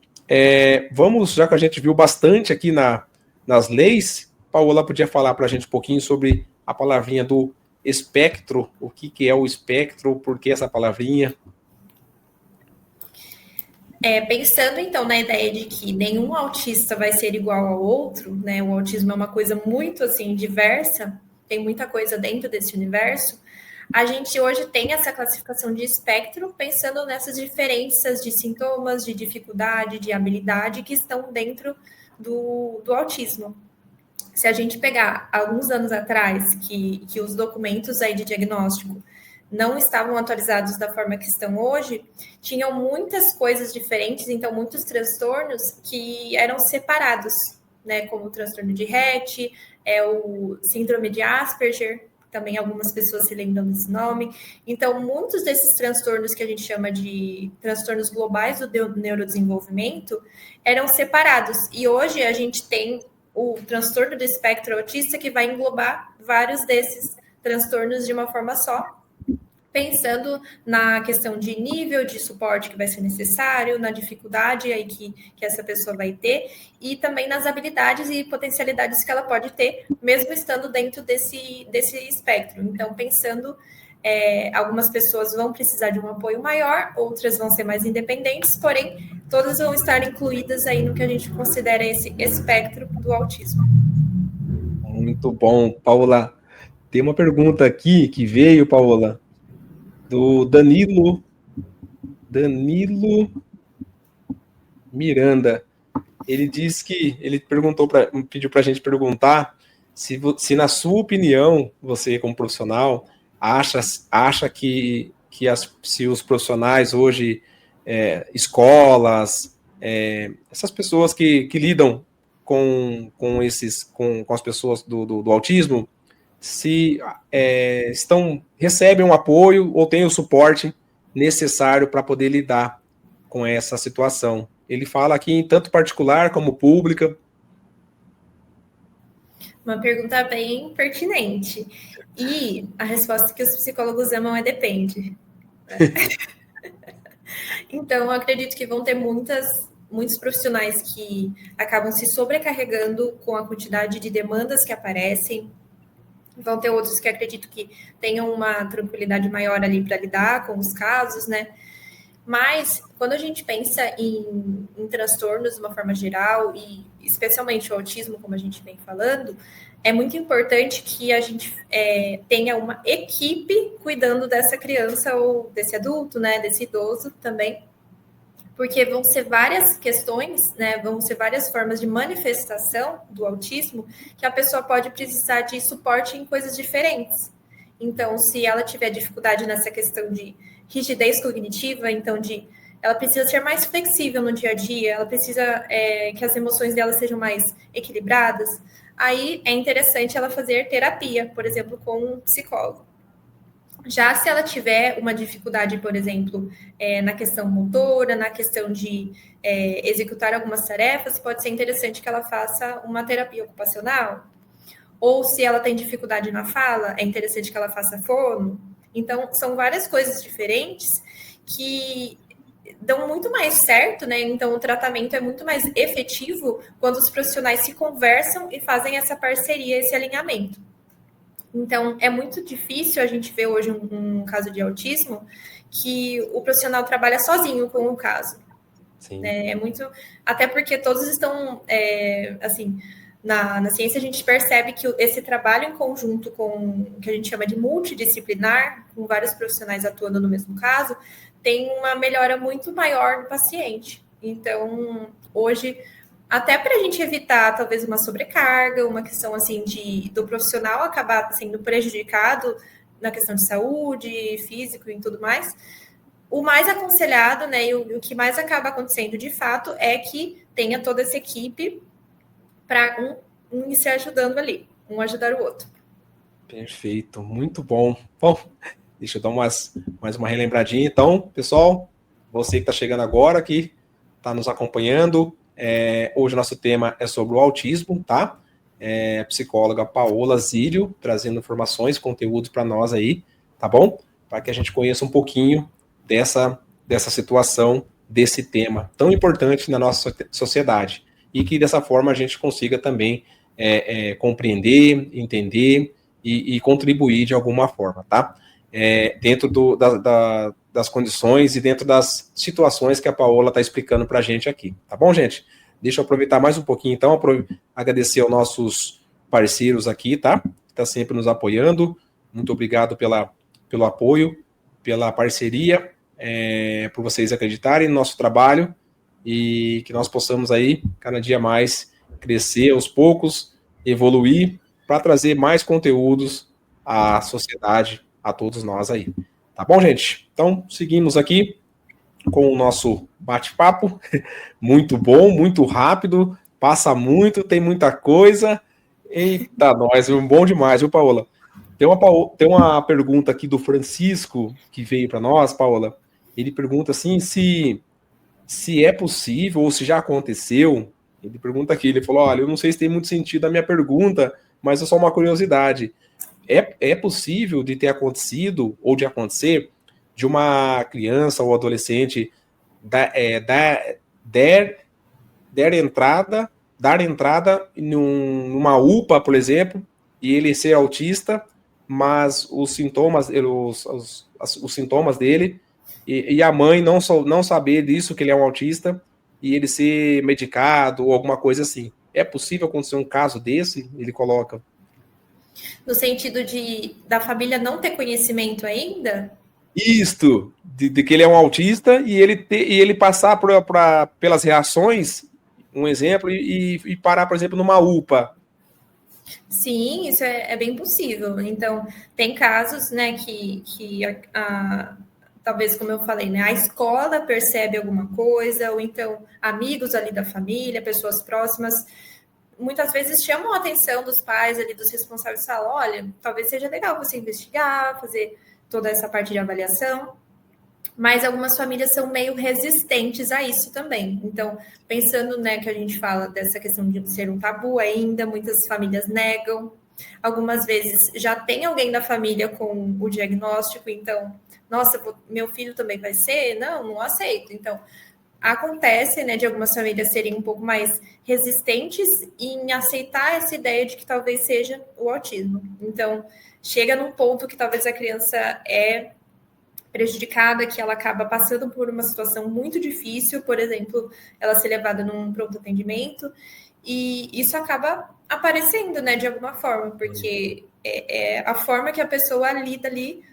vamos, já que a gente viu bastante aqui nas leis, Paola podia falar para a gente um pouquinho sobre a palavrinha do espectro, o que é o espectro, por que essa palavrinha? Pensando, então, na ideia de que nenhum autista vai ser igual ao outro, né? O autismo é uma coisa muito, assim, diversa, tem muita coisa dentro desse universo. A gente hoje tem essa classificação de espectro, pensando nessas diferenças de sintomas, de dificuldade, de habilidade que estão dentro do autismo. Se a gente pegar alguns anos atrás, que os documentos aí de diagnóstico não estavam atualizados da forma que estão hoje, tinham muitas coisas diferentes, então muitos transtornos que eram separados, né, como o transtorno de Rett, o síndrome de Asperger, também algumas pessoas se lembram desse nome. Então, muitos desses transtornos que a gente chama de transtornos globais do neurodesenvolvimento eram separados. E hoje a gente tem o transtorno do espectro autista que vai englobar vários desses transtornos de uma forma só, pensando na questão de nível de suporte que vai ser necessário, na dificuldade aí que essa pessoa vai ter, e também nas habilidades e potencialidades que ela pode ter, mesmo estando dentro desse espectro. Então, pensando, algumas pessoas vão precisar de um apoio maior, outras vão ser mais independentes, porém, todas vão estar incluídas aí no que a gente considera esse espectro do autismo. Muito bom, Paola. Tem uma pergunta aqui que veio, Paola, do Danilo Miranda. Ele pediu para a gente perguntar se na sua opinião, você como profissional, acha que se os profissionais hoje, escolas, essas pessoas que lidam com as pessoas do autismo, se recebem um apoio ou têm o suporte necessário para poder lidar com essa situação. Ele fala aqui em tanto particular como pública. Uma pergunta bem pertinente. E a resposta que os psicólogos amam é depende. Então, eu acredito que vão ter muitos profissionais que acabam se sobrecarregando com a quantidade de demandas que aparecem. Vão ter outros que acredito que tenham uma tranquilidade maior ali para lidar com os casos, né? Mas, quando a gente pensa em transtornos de uma forma geral, e especialmente o autismo, como a gente vem falando, é muito importante que a gente tenha uma equipe cuidando dessa criança ou desse adulto, né, desse idoso também, porque vão ser várias questões, né, vão ser várias formas de manifestação do autismo que a pessoa pode precisar de suporte em coisas diferentes. Então, se ela tiver dificuldade nessa questão de rigidez cognitiva, então ela precisa ser mais flexível no dia a dia, ela precisa que as emoções dela sejam mais equilibradas, aí é interessante ela fazer terapia, por exemplo, com um psicólogo. Já se ela tiver uma dificuldade, por exemplo, na questão motora, na questão de executar algumas tarefas, pode ser interessante que ela faça uma terapia ocupacional, ou se ela tem dificuldade na fala, é interessante que ela faça fono. Então, são várias coisas diferentes que dão muito mais certo, né? Então, o tratamento é muito mais efetivo quando os profissionais se conversam e fazem essa parceria, esse alinhamento. Então, é muito difícil a gente ver hoje um caso de autismo que o profissional trabalha sozinho com o caso. Sim. É muito... Até porque todos estão, assim... Na ciência, a gente percebe que esse trabalho em conjunto com o que a gente chama de multidisciplinar, com vários profissionais atuando no mesmo caso, tem uma melhora muito maior no paciente. Então, hoje, até para a gente evitar, talvez, uma sobrecarga, uma questão, assim, do profissional acabar sendo prejudicado na questão de saúde, físico e tudo mais, o mais aconselhado, né, e o que mais acaba acontecendo, de fato, é que tenha toda essa equipe para um se ajudando ali, um ajudar o outro. Perfeito, muito bom. Bom, deixa eu dar mais uma relembradinha. Então, pessoal, você que está chegando agora, que está nos acompanhando, hoje o nosso tema é sobre o autismo, tá? Psicóloga Paola Zílio, trazendo informações, conteúdos para nós aí, tá bom? Para que a gente conheça um pouquinho dessa situação, desse tema tão importante na nossa sociedade. E que dessa forma a gente consiga também compreender, entender e contribuir de alguma forma, tá? Dentro das condições e dentro das situações que a Paola está explicando para a gente aqui, tá bom, gente? Deixa eu aproveitar mais um pouquinho, então, agradecer aos nossos parceiros aqui, tá? Que está sempre nos apoiando. Muito obrigado pelo apoio, pela parceria, por vocês acreditarem no nosso trabalho e que nós possamos aí, cada dia mais, crescer aos poucos, evoluir, para trazer mais conteúdos à sociedade, a todos nós aí. Tá bom, gente? Então, seguimos aqui com o nosso bate-papo. Muito bom, muito rápido, passa muito, tem muita coisa. Eita, nós, bom demais, viu, Paola? Tem uma pergunta aqui do Francisco, que veio para nós, Paola. Ele pergunta assim, se é possível ou se já aconteceu. Ele pergunta aqui, ele falou, olha, eu não sei se tem muito sentido a minha pergunta, mas é só uma curiosidade. É possível de ter acontecido ou de acontecer de uma criança ou adolescente dar entrada numa UPA, por exemplo, e ele ser autista, mas os sintomas dele e a mãe não saber disso, que ele é um autista, e ele ser medicado ou alguma coisa assim. É possível acontecer um caso desse? Ele coloca. No sentido da família não ter conhecimento ainda? Isto, de que ele é um autista e ele passar pelas reações, um exemplo, e parar, por exemplo, numa UPA. Sim, isso é bem possível. Então, tem casos, né, que talvez, como eu falei, né, a escola percebe alguma coisa, ou então amigos ali da família, pessoas próximas, muitas vezes chamam a atenção dos pais ali, dos responsáveis, e falam, olha, talvez seja legal você investigar, fazer toda essa parte de avaliação, mas algumas famílias são meio resistentes a isso também. Então, pensando, né, que a gente fala dessa questão de ser um tabu ainda, muitas famílias negam. Algumas vezes já tem alguém da família com o diagnóstico, então, nossa, meu filho também vai ser? Não aceito. Então, acontece, né, de algumas famílias serem um pouco mais resistentes em aceitar essa ideia de que talvez seja o autismo. Então, chega num ponto que talvez a criança é prejudicada, que ela acaba passando por uma situação muito difícil, por exemplo, ela ser levada num pronto atendimento, e isso acaba aparecendo, né, de alguma forma, porque é a forma que a pessoa lida ali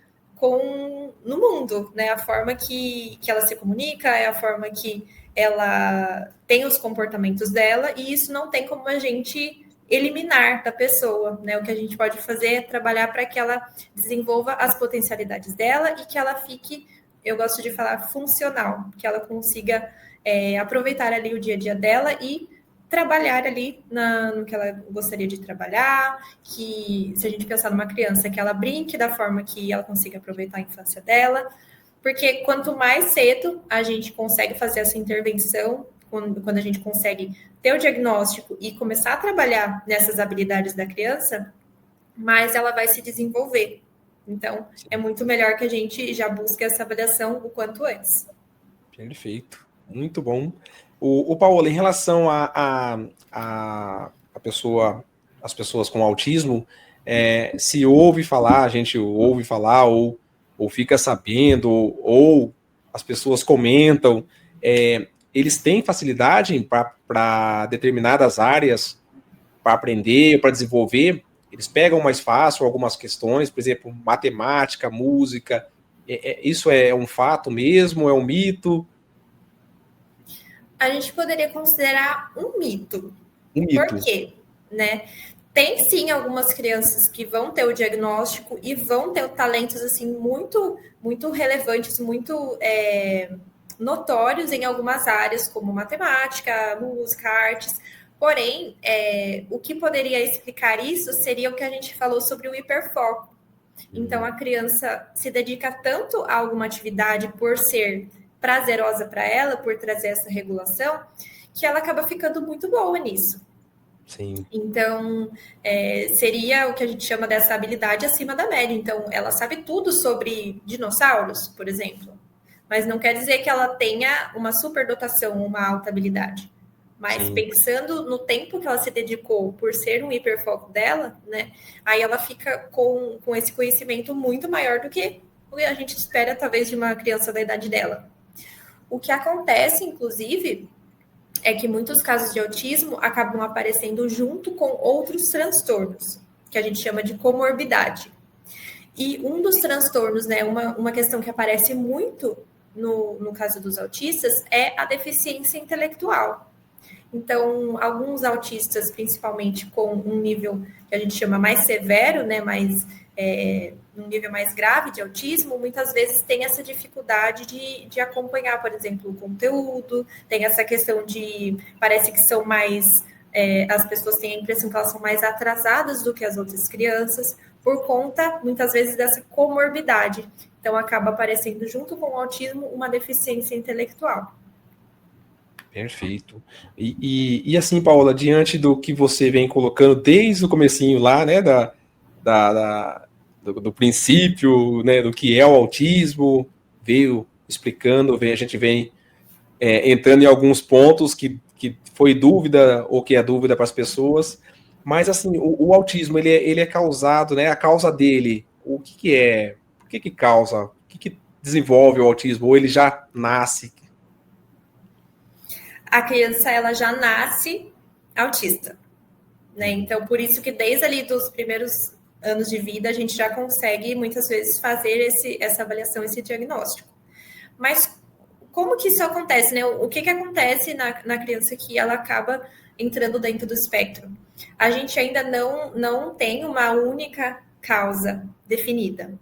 no mundo, né, a forma que ela se comunica, é a forma que ela tem os comportamentos dela, e isso não tem como a gente eliminar da pessoa, né? O que a gente pode fazer é trabalhar para que ela desenvolva as potencialidades dela e que ela fique, eu gosto de falar, funcional, que ela consiga aproveitar ali o dia a dia dela e trabalhar ali no que ela gostaria de trabalhar, que se a gente pensar numa criança, que ela brinque da forma que ela consiga aproveitar a infância dela, porque quanto mais cedo a gente consegue fazer essa intervenção quando a gente consegue ter o diagnóstico e começar a trabalhar nessas habilidades da criança, mais ela vai se desenvolver. Então, é muito melhor que a gente já busque essa avaliação o quanto antes. Perfeito, muito bom. O Paulo, em relação as pessoas com autismo, se ouve falar, a gente ouve falar, ou fica sabendo, ou as pessoas comentam, eles têm facilidade para determinadas áreas, para aprender, para desenvolver, eles pegam mais fácil algumas questões, por exemplo, matemática, música, isso é um fato mesmo, é um mito? A gente poderia considerar um mito. Um Por mito. quê? Né? Tem sim algumas crianças que vão ter o diagnóstico e vão ter talentos assim muito, muito relevantes, muito notórios em algumas áreas, como matemática, música, artes. Porém, o que poderia explicar isso seria o que a gente falou sobre o hiperfoco. Então, a criança se dedica tanto a alguma atividade por ser prazerosa para ela, por trazer essa regulação, que ela acaba ficando muito boa nisso. Sim. Então, seria o que a gente chama dessa habilidade acima da média. Então, ela sabe tudo sobre dinossauros, por exemplo, mas não quer dizer que ela tenha uma superdotação, uma alta habilidade. Mas Sim. Pensando no tempo que ela se dedicou por ser um hiperfoco dela, né? Aí ela fica com esse conhecimento muito maior do que a gente espera, talvez, de uma criança da idade dela. O que acontece, inclusive, é que muitos casos de autismo acabam aparecendo junto com outros transtornos, que a gente chama de comorbidade. E um dos transtornos, né, uma questão que aparece muito no caso dos autistas é a deficiência intelectual. Então, alguns autistas, principalmente com um nível que a gente chama mais severo, né, um nível mais grave de autismo, muitas vezes tem essa dificuldade de acompanhar, por exemplo, o conteúdo, tem essa questão de, parece que são mais, as pessoas têm a impressão que elas são mais atrasadas do que as outras crianças, por conta, muitas vezes, dessa comorbidade. Então, acaba aparecendo, junto com o autismo, uma deficiência intelectual. Perfeito. E assim, Paola, diante do que você vem colocando desde o comecinho lá, né, do princípio, né, do que é o autismo, veio explicando, a gente vem entrando em alguns pontos que foi dúvida ou que é dúvida para as pessoas, mas assim, o autismo, ele é causado, né, a causa dele, o que é? O que causa? O que desenvolve o autismo? Ou ele já nasce? A criança, ela já nasce autista, né? Então, por isso que desde ali dos primeiros anos de vida, a gente já consegue, muitas vezes, fazer essa avaliação, esse diagnóstico. Mas como que isso acontece, né? O que acontece na criança que ela acaba entrando dentro do espectro? A gente ainda não tem uma única causa definida.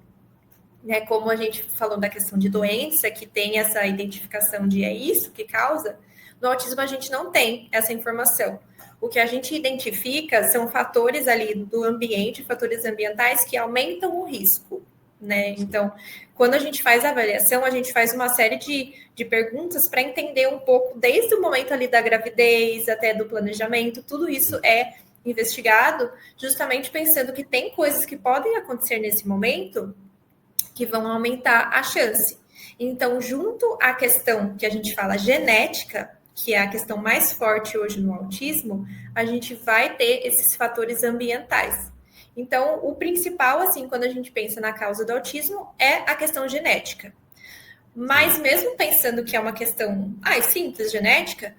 Né? Como a gente falou da questão de doença, que tem essa identificação de é isso que causa, no autismo a gente não tem essa informação. O que a gente identifica são fatores ali do ambiente, fatores ambientais que aumentam o risco. Né? Então, quando a gente faz a avaliação, a gente faz uma série de perguntas para entender um pouco, desde o momento ali da gravidez até do planejamento, tudo isso é investigado, justamente pensando que tem coisas que podem acontecer nesse momento que vão aumentar a chance. Então, junto à questão que a gente fala genética, que é a questão mais forte hoje no autismo, a gente vai ter esses fatores ambientais. Então, o principal, assim, quando a gente pensa na causa do autismo, é a questão genética. Mas mesmo pensando que é uma questão simples, genética,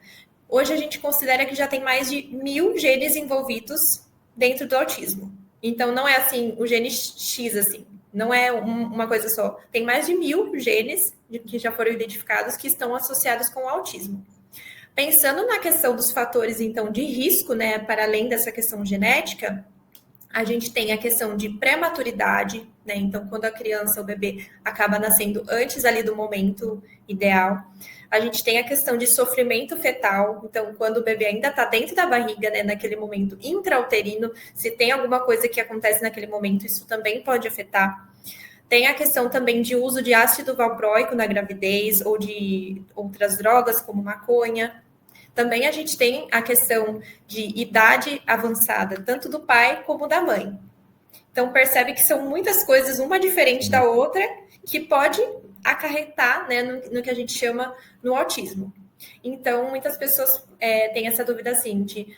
hoje a gente considera que já tem mais de 1000 genes envolvidos dentro do autismo. Então, não é assim, o gene X, assim, não é uma coisa só. Tem mais de 1000 genes que já foram identificados que estão associados com o autismo. Pensando na questão dos fatores, então, de risco, né, para além dessa questão genética, a gente tem a questão de prematuridade, né? Então, quando a criança, o bebê, acaba nascendo antes ali do momento ideal. A gente tem a questão de sofrimento fetal. Então, quando o bebê ainda está dentro da barriga, né, naquele momento intrauterino, se tem alguma coisa que acontece naquele momento, isso também pode afetar. Tem a questão também de uso de ácido valproico na gravidez ou de outras drogas, como maconha. Também a gente tem a questão de idade avançada, tanto do pai como da mãe. Então, percebe que são muitas coisas, uma diferente da outra, que pode acarretar, né, no que a gente chama no autismo. Então, muitas pessoas têm essa dúvida assim de,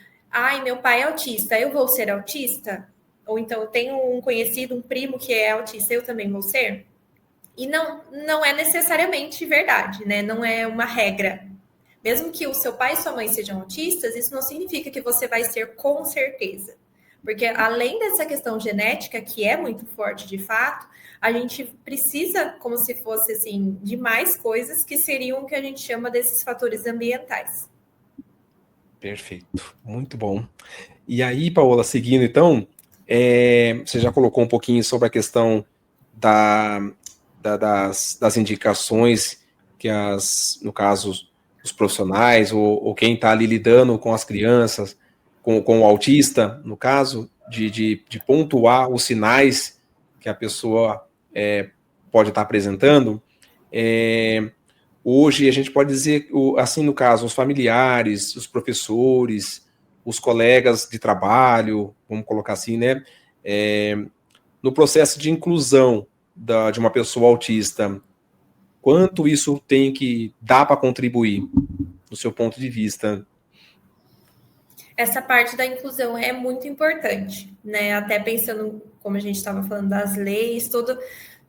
meu pai é autista, eu vou ser autista? Ou então, eu tenho um conhecido, um primo que é autista, eu também vou ser? E não é necessariamente verdade, né? Não é uma regra. Mesmo que o seu pai e sua mãe sejam autistas, isso não significa que você vai ser com certeza. Porque além dessa questão genética, que é muito forte de fato, a gente precisa, como se fosse assim, de mais coisas que seriam o que a gente chama desses fatores ambientais. Perfeito, muito bom. E aí, Paola, seguindo então, você já colocou um pouquinho sobre a questão das indicações que no caso, os profissionais ou quem está ali lidando com as crianças, com o autista, no caso, de pontuar os sinais que a pessoa pode estar apresentando. Hoje a gente pode dizer, assim, no caso, os familiares, os professores, os colegas de trabalho, vamos colocar assim, né? No processo de inclusão de uma pessoa autista, quanto isso tem que dar para contribuir, do seu ponto de vista? Essa parte da inclusão é muito importante, né? Até pensando, como a gente estava falando das leis,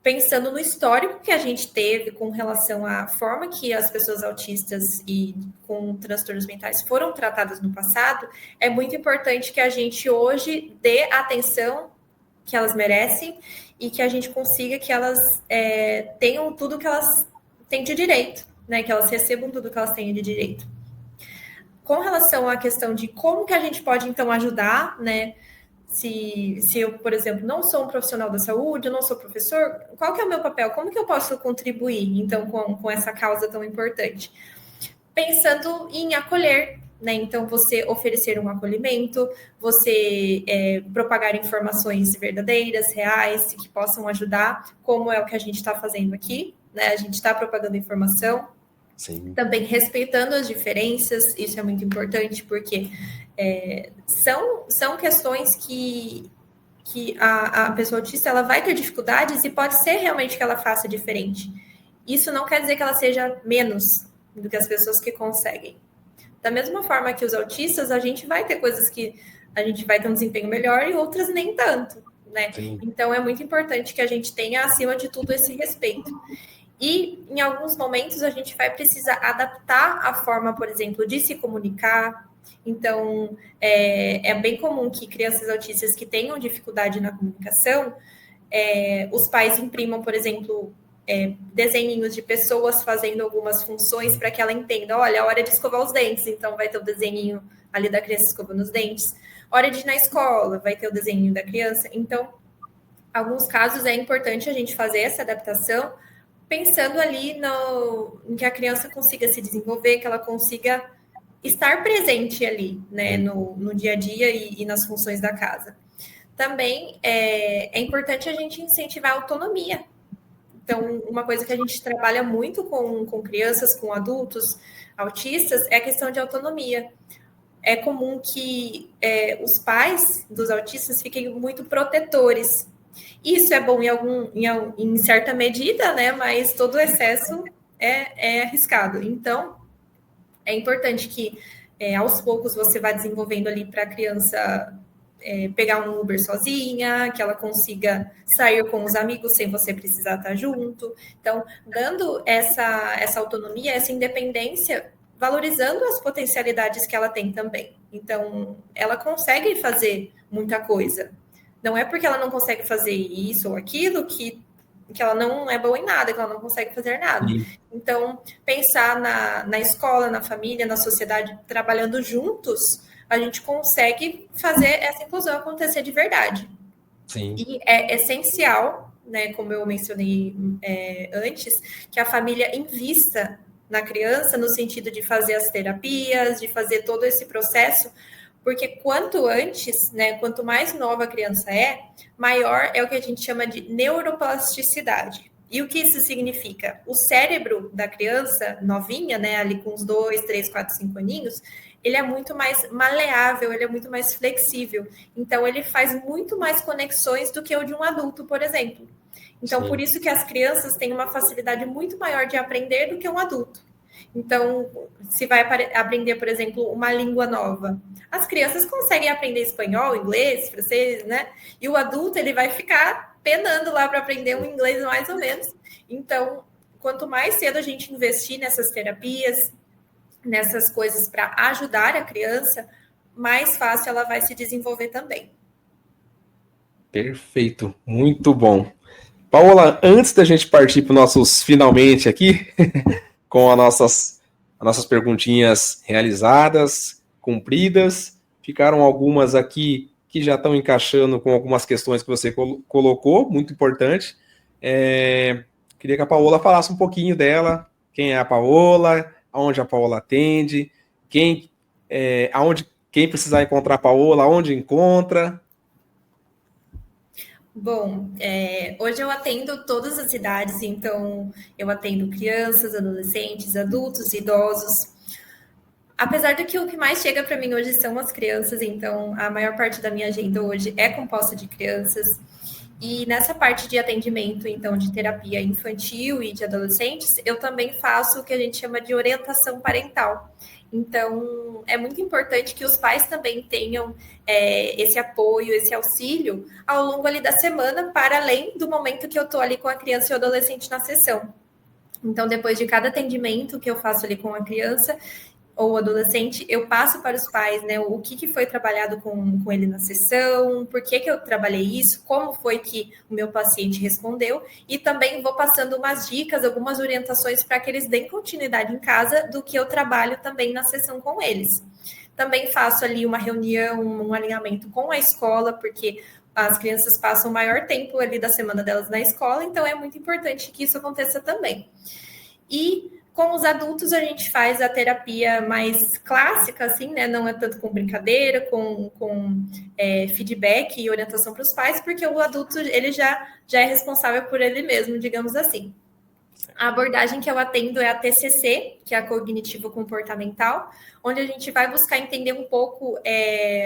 pensando no histórico que a gente teve com relação à forma que as pessoas autistas e com transtornos mentais foram tratadas no passado, é muito importante que a gente hoje dê a atenção que elas merecem e que a gente consiga que elas tenham tudo que elas têm de direito, né? Que elas recebam tudo que elas têm de direito. Com relação à questão de como que a gente pode, então, ajudar, né? Se eu, por exemplo, não sou um profissional da saúde, eu não sou professor, qual que é o meu papel? Como que eu posso contribuir, então, com essa causa tão importante? Pensando em acolher, né? Então, você oferecer um acolhimento, você propagar informações verdadeiras, reais, que possam ajudar, como é o que a gente está fazendo aqui, né? A gente está propagando informação. Sim. Também respeitando as diferenças, isso é muito importante, porque são questões que a pessoa autista ela vai ter dificuldades e pode ser realmente que ela faça diferente. Isso não quer dizer que ela seja menos do que as pessoas que conseguem. Da mesma forma que os autistas, a gente vai ter coisas que a gente vai ter um desempenho melhor e outras nem tanto, né? Sim. Então, é muito importante que a gente tenha, acima de tudo, esse respeito. E, em alguns momentos, a gente vai precisar adaptar a forma, por exemplo, de se comunicar. Então, é bem comum que crianças autistas que tenham dificuldade na comunicação, os pais imprimam, por exemplo, desenhinhos de pessoas fazendo algumas funções para que ela entenda, olha, a hora de escovar os dentes, então vai ter o desenhinho ali da criança escovando os dentes. Hora de ir na escola, vai ter o desenhinho da criança. Então, em alguns casos, é importante a gente fazer essa adaptação, pensando ali em que a criança consiga se desenvolver, que ela consiga estar presente ali, né, no dia a dia e nas funções da casa. Também é importante a gente incentivar a autonomia. Então, uma coisa que a gente trabalha muito com crianças, com adultos autistas, é a questão de autonomia. É comum que os pais dos autistas fiquem muito protetores. Isso é bom em certa medida, né? Mas todo excesso é arriscado. Então, é importante que aos poucos você vá desenvolvendo ali para a criança pegar um Uber sozinha, que ela consiga sair com os amigos sem você precisar estar junto. Então, dando essa autonomia, essa independência, valorizando as potencialidades que ela tem também. Então, ela consegue fazer muita coisa. Não é porque ela não consegue fazer isso ou aquilo que ela não é boa em nada, que ela não consegue fazer nada. Sim. Então, pensar na escola, na família, na sociedade, trabalhando juntos, a gente consegue fazer essa inclusão acontecer de verdade. Sim. E é essencial, né, como eu mencionei antes, que a família invista na criança no sentido de fazer as terapias, de fazer todo esse processo, porque quanto antes, né, quanto mais nova a criança maior é o que a gente chama de neuroplasticidade. E o que isso significa? O cérebro da criança novinha, né, ali com uns 2, 3, 4, 5 aninhos, ele é muito mais maleável, ele é muito mais flexível. Então, ele faz muito mais conexões do que o de um adulto, por exemplo. Então, Sim. Por isso que as crianças têm uma facilidade muito maior de aprender do que um adulto. Então, se vai aprender, por exemplo, uma língua nova, as crianças conseguem aprender espanhol, inglês, francês, né? E o adulto, ele vai ficar penando lá para aprender um inglês mais ou menos. Então, quanto mais cedo a gente investir nessas terapias, nessas coisas para ajudar a criança, mais fácil ela vai se desenvolver também. Perfeito, muito bom. Paola, antes da gente partir para os nossos finalmente aqui, com as nossas perguntinhas realizadas, cumpridas, ficaram algumas aqui que já estão encaixando com algumas questões que você colocou, muito importante. Queria que a Paola falasse um pouquinho dela, quem é a Paola, aonde a Paola atende, quem precisar encontrar a Paola, onde encontra. Bom, hoje eu atendo todas as idades, então eu atendo crianças, adolescentes, adultos, idosos. Apesar de que o que mais chega para mim hoje são as crianças, então a maior parte da minha agenda hoje é composta de crianças. E nessa parte de atendimento, então, de terapia infantil e de adolescentes, eu também faço o que a gente chama de orientação parental. Então, é muito importante que os pais também tenham esse apoio, esse auxílio ao longo ali da semana, para além do momento que eu estou ali com a criança e o adolescente na sessão. Então, depois de cada atendimento que eu faço ali com a criança ou adolescente, eu passo para os pais, né, o que foi trabalhado com ele na sessão, por que eu trabalhei isso, como foi que o meu paciente respondeu, e também vou passando umas dicas, algumas orientações para que eles deem continuidade em casa do que eu trabalho também na sessão com eles. Também faço ali uma reunião, um alinhamento com a escola, porque as crianças passam o maior tempo ali da semana delas na escola, então é muito importante que isso aconteça também. E com os adultos, a gente faz a terapia mais clássica, assim, né? Não é tanto com brincadeira, com feedback e orientação para os pais, porque o adulto, ele já é responsável por ele mesmo, digamos assim. A abordagem que eu atendo é a TCC, que é a cognitivo-comportamental, onde a gente vai buscar entender um pouco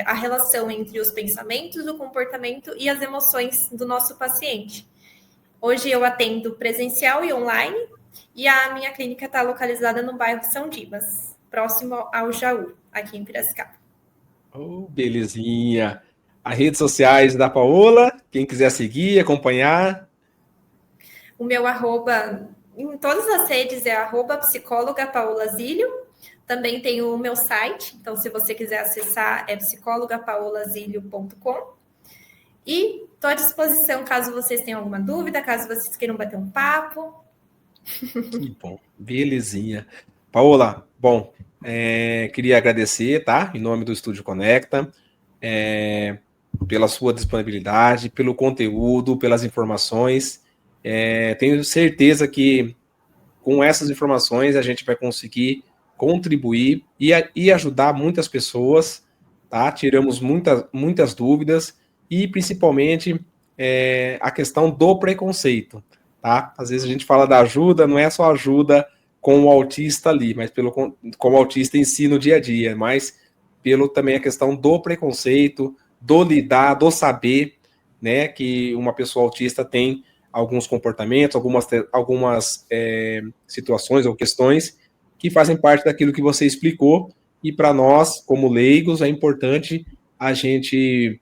a relação entre os pensamentos, o comportamento e as emoções do nosso paciente. Hoje eu atendo presencial e online, e a minha clínica está localizada no bairro São Dimas, próximo ao Jaú, aqui em Piracicaba. Oh, belezinha. As redes sociais da Paola, quem quiser seguir, acompanhar. O meu arroba, em todas as redes, é @psicóloga Paola Zílio. Também tem o meu site, então se você quiser acessar, é psicologapaolazilio.com. E estou à disposição caso vocês tenham alguma dúvida, caso vocês queiram bater um papo. Que bom, belezinha. Paola, bom, queria agradecer, tá? Em nome do Estúdio Conecta, pela sua disponibilidade, pelo conteúdo, pelas informações. Tenho certeza que com essas informações a gente vai conseguir contribuir e ajudar muitas pessoas, tá? Tiramos muitas dúvidas e principalmente a questão do preconceito. Tá? Às vezes a gente fala da ajuda, não é só ajuda com o autista ali, mas com o autista em si no dia a dia, mas pelo também a questão do preconceito, do lidar, do saber, né, que uma pessoa autista tem alguns comportamentos, algumas situações ou questões que fazem parte daquilo que você explicou, e para nós, como leigos, é importante a gente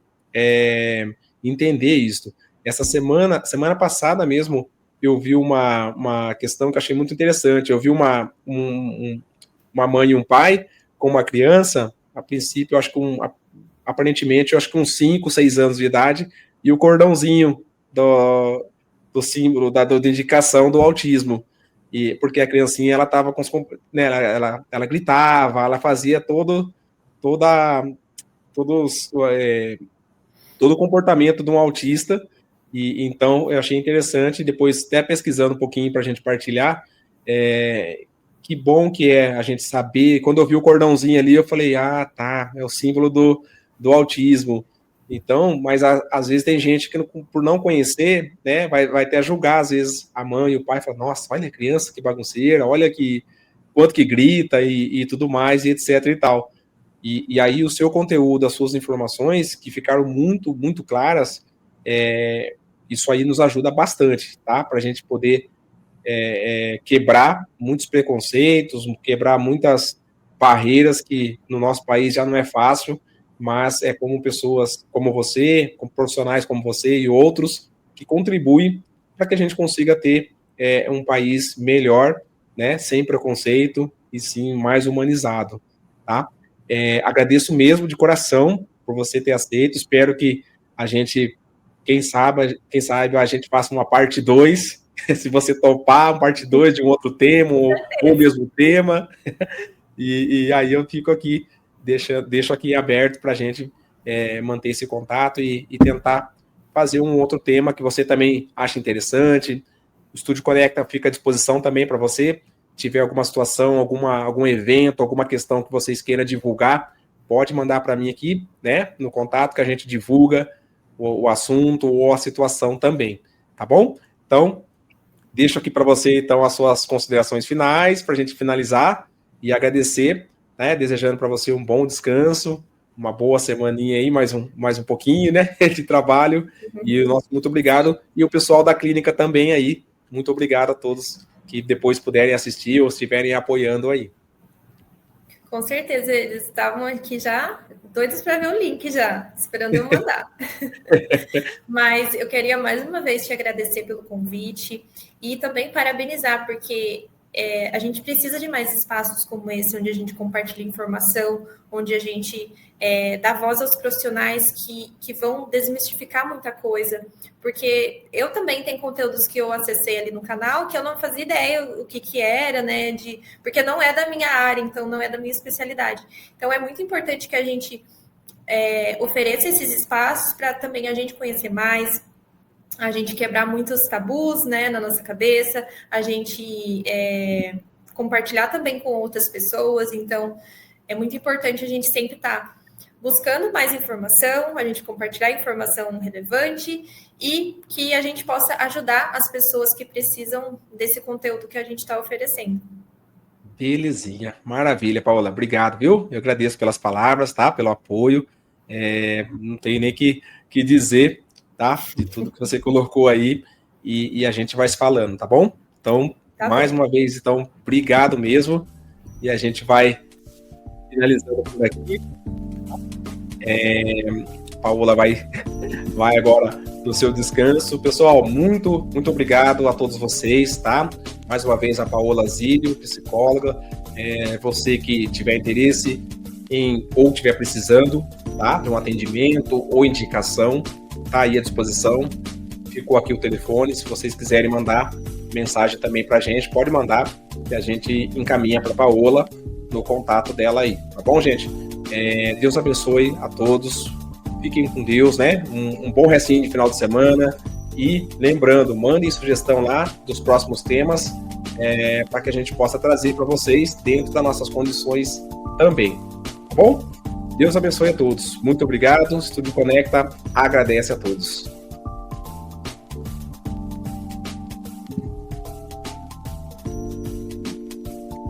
entender isso. Essa semana passada mesmo, eu vi uma questão que eu achei muito interessante. Eu vi uma mãe e um pai com uma criança, a princípio, eu acho que aparentemente, eu acho que uns 5, 6 anos de idade, e o cordãozinho do símbolo, da indicação do autismo. E porque a criancinha, ela estava com né, ela gritava, ela fazia todo o comportamento de um autista. E então eu achei interessante, depois até pesquisando um pouquinho para a gente partilhar, que bom que é a gente saber. Quando eu vi o cordãozinho ali, eu falei, tá, é o símbolo do autismo. Então, mas às vezes tem gente que, por não conhecer, né, vai até julgar, às vezes, a mãe e o pai, fala, nossa, olha a criança, que bagunceira, olha que quanto que grita e tudo mais, e etc e tal. E aí o seu conteúdo, as suas informações, que ficaram muito, muito claras, isso aí nos ajuda bastante, tá? Para a gente poder quebrar muitos preconceitos, quebrar muitas barreiras que no nosso país já não é fácil, mas é como pessoas como você, como profissionais como você e outros que contribuem para que a gente consiga ter um país melhor, né, sem preconceito e sim mais humanizado, tá? Agradeço mesmo de coração por você ter aceito, espero que a gente, quem sabe a gente faça uma parte 2, se você topar, uma parte 2 de um outro tema ou o mesmo tema, e aí eu fico aqui, deixo aqui aberto para a gente manter esse contato e tentar fazer um outro tema que você também acha interessante. O Estúdio Conecta fica à disposição também para você. Tiver alguma situação, algum evento, alguma questão que vocês queiram divulgar, pode mandar para mim aqui, né, no contato, que a gente divulga o assunto ou a situação também, tá bom? Então, deixo aqui para você, então, as suas considerações finais, para a gente finalizar e agradecer, né, desejando para você um bom descanso, uma boa semaninha aí, mais um pouquinho, né, de trabalho, e o nosso muito obrigado, e o pessoal da clínica também aí, muito obrigado a todos que depois puderem assistir ou estiverem apoiando aí. Com certeza, eles estavam aqui já doidos para ver o link já, esperando eu mandar. Mas eu queria mais uma vez te agradecer pelo convite e também parabenizar, porque a gente precisa de mais espaços como esse, onde a gente compartilha informação, onde a gente dá voz aos profissionais que vão desmistificar muita coisa, porque eu também tenho conteúdos que eu acessei ali no canal que eu não fazia ideia o que era, né? Porque não é da minha área, então não é da minha especialidade. Então é muito importante que a gente ofereça esses espaços para também a gente conhecer mais, a gente quebrar muitos tabus, né, na nossa cabeça, a gente compartilhar também com outras pessoas. Então, é muito importante a gente sempre estar buscando mais informação, a gente compartilhar informação relevante e que a gente possa ajudar as pessoas que precisam desse conteúdo que a gente está oferecendo. Belezinha, maravilha, Paola, obrigado, viu? Eu agradeço pelas palavras, tá? Pelo apoio, não tenho nem que dizer, tá? De tudo que você colocou aí, e a gente vai se falando, tá bom? Então, mais uma vez, então, obrigado mesmo, e a gente vai finalizando por aqui. Paola vai agora no seu descanso. Pessoal, muito, muito obrigado a todos vocês, tá? Mais uma vez, a Paola Zílio, psicóloga. Você que tiver interesse ou estiver precisando, tá, de um atendimento ou indicação, tá aí à disposição. Ficou aqui o telefone. Se vocês quiserem mandar mensagem também para a gente, pode mandar, que a gente encaminha para a Paola no contato dela aí, tá bom, gente? Deus abençoe a todos. Fiquem com Deus, né? Um bom restinho de final de semana. E lembrando, mandem sugestão lá dos próximos temas para que a gente possa trazer para vocês dentro das nossas condições também. Tá bom? Deus abençoe a todos. Muito obrigado. Estúdio Conecta agradece a todos.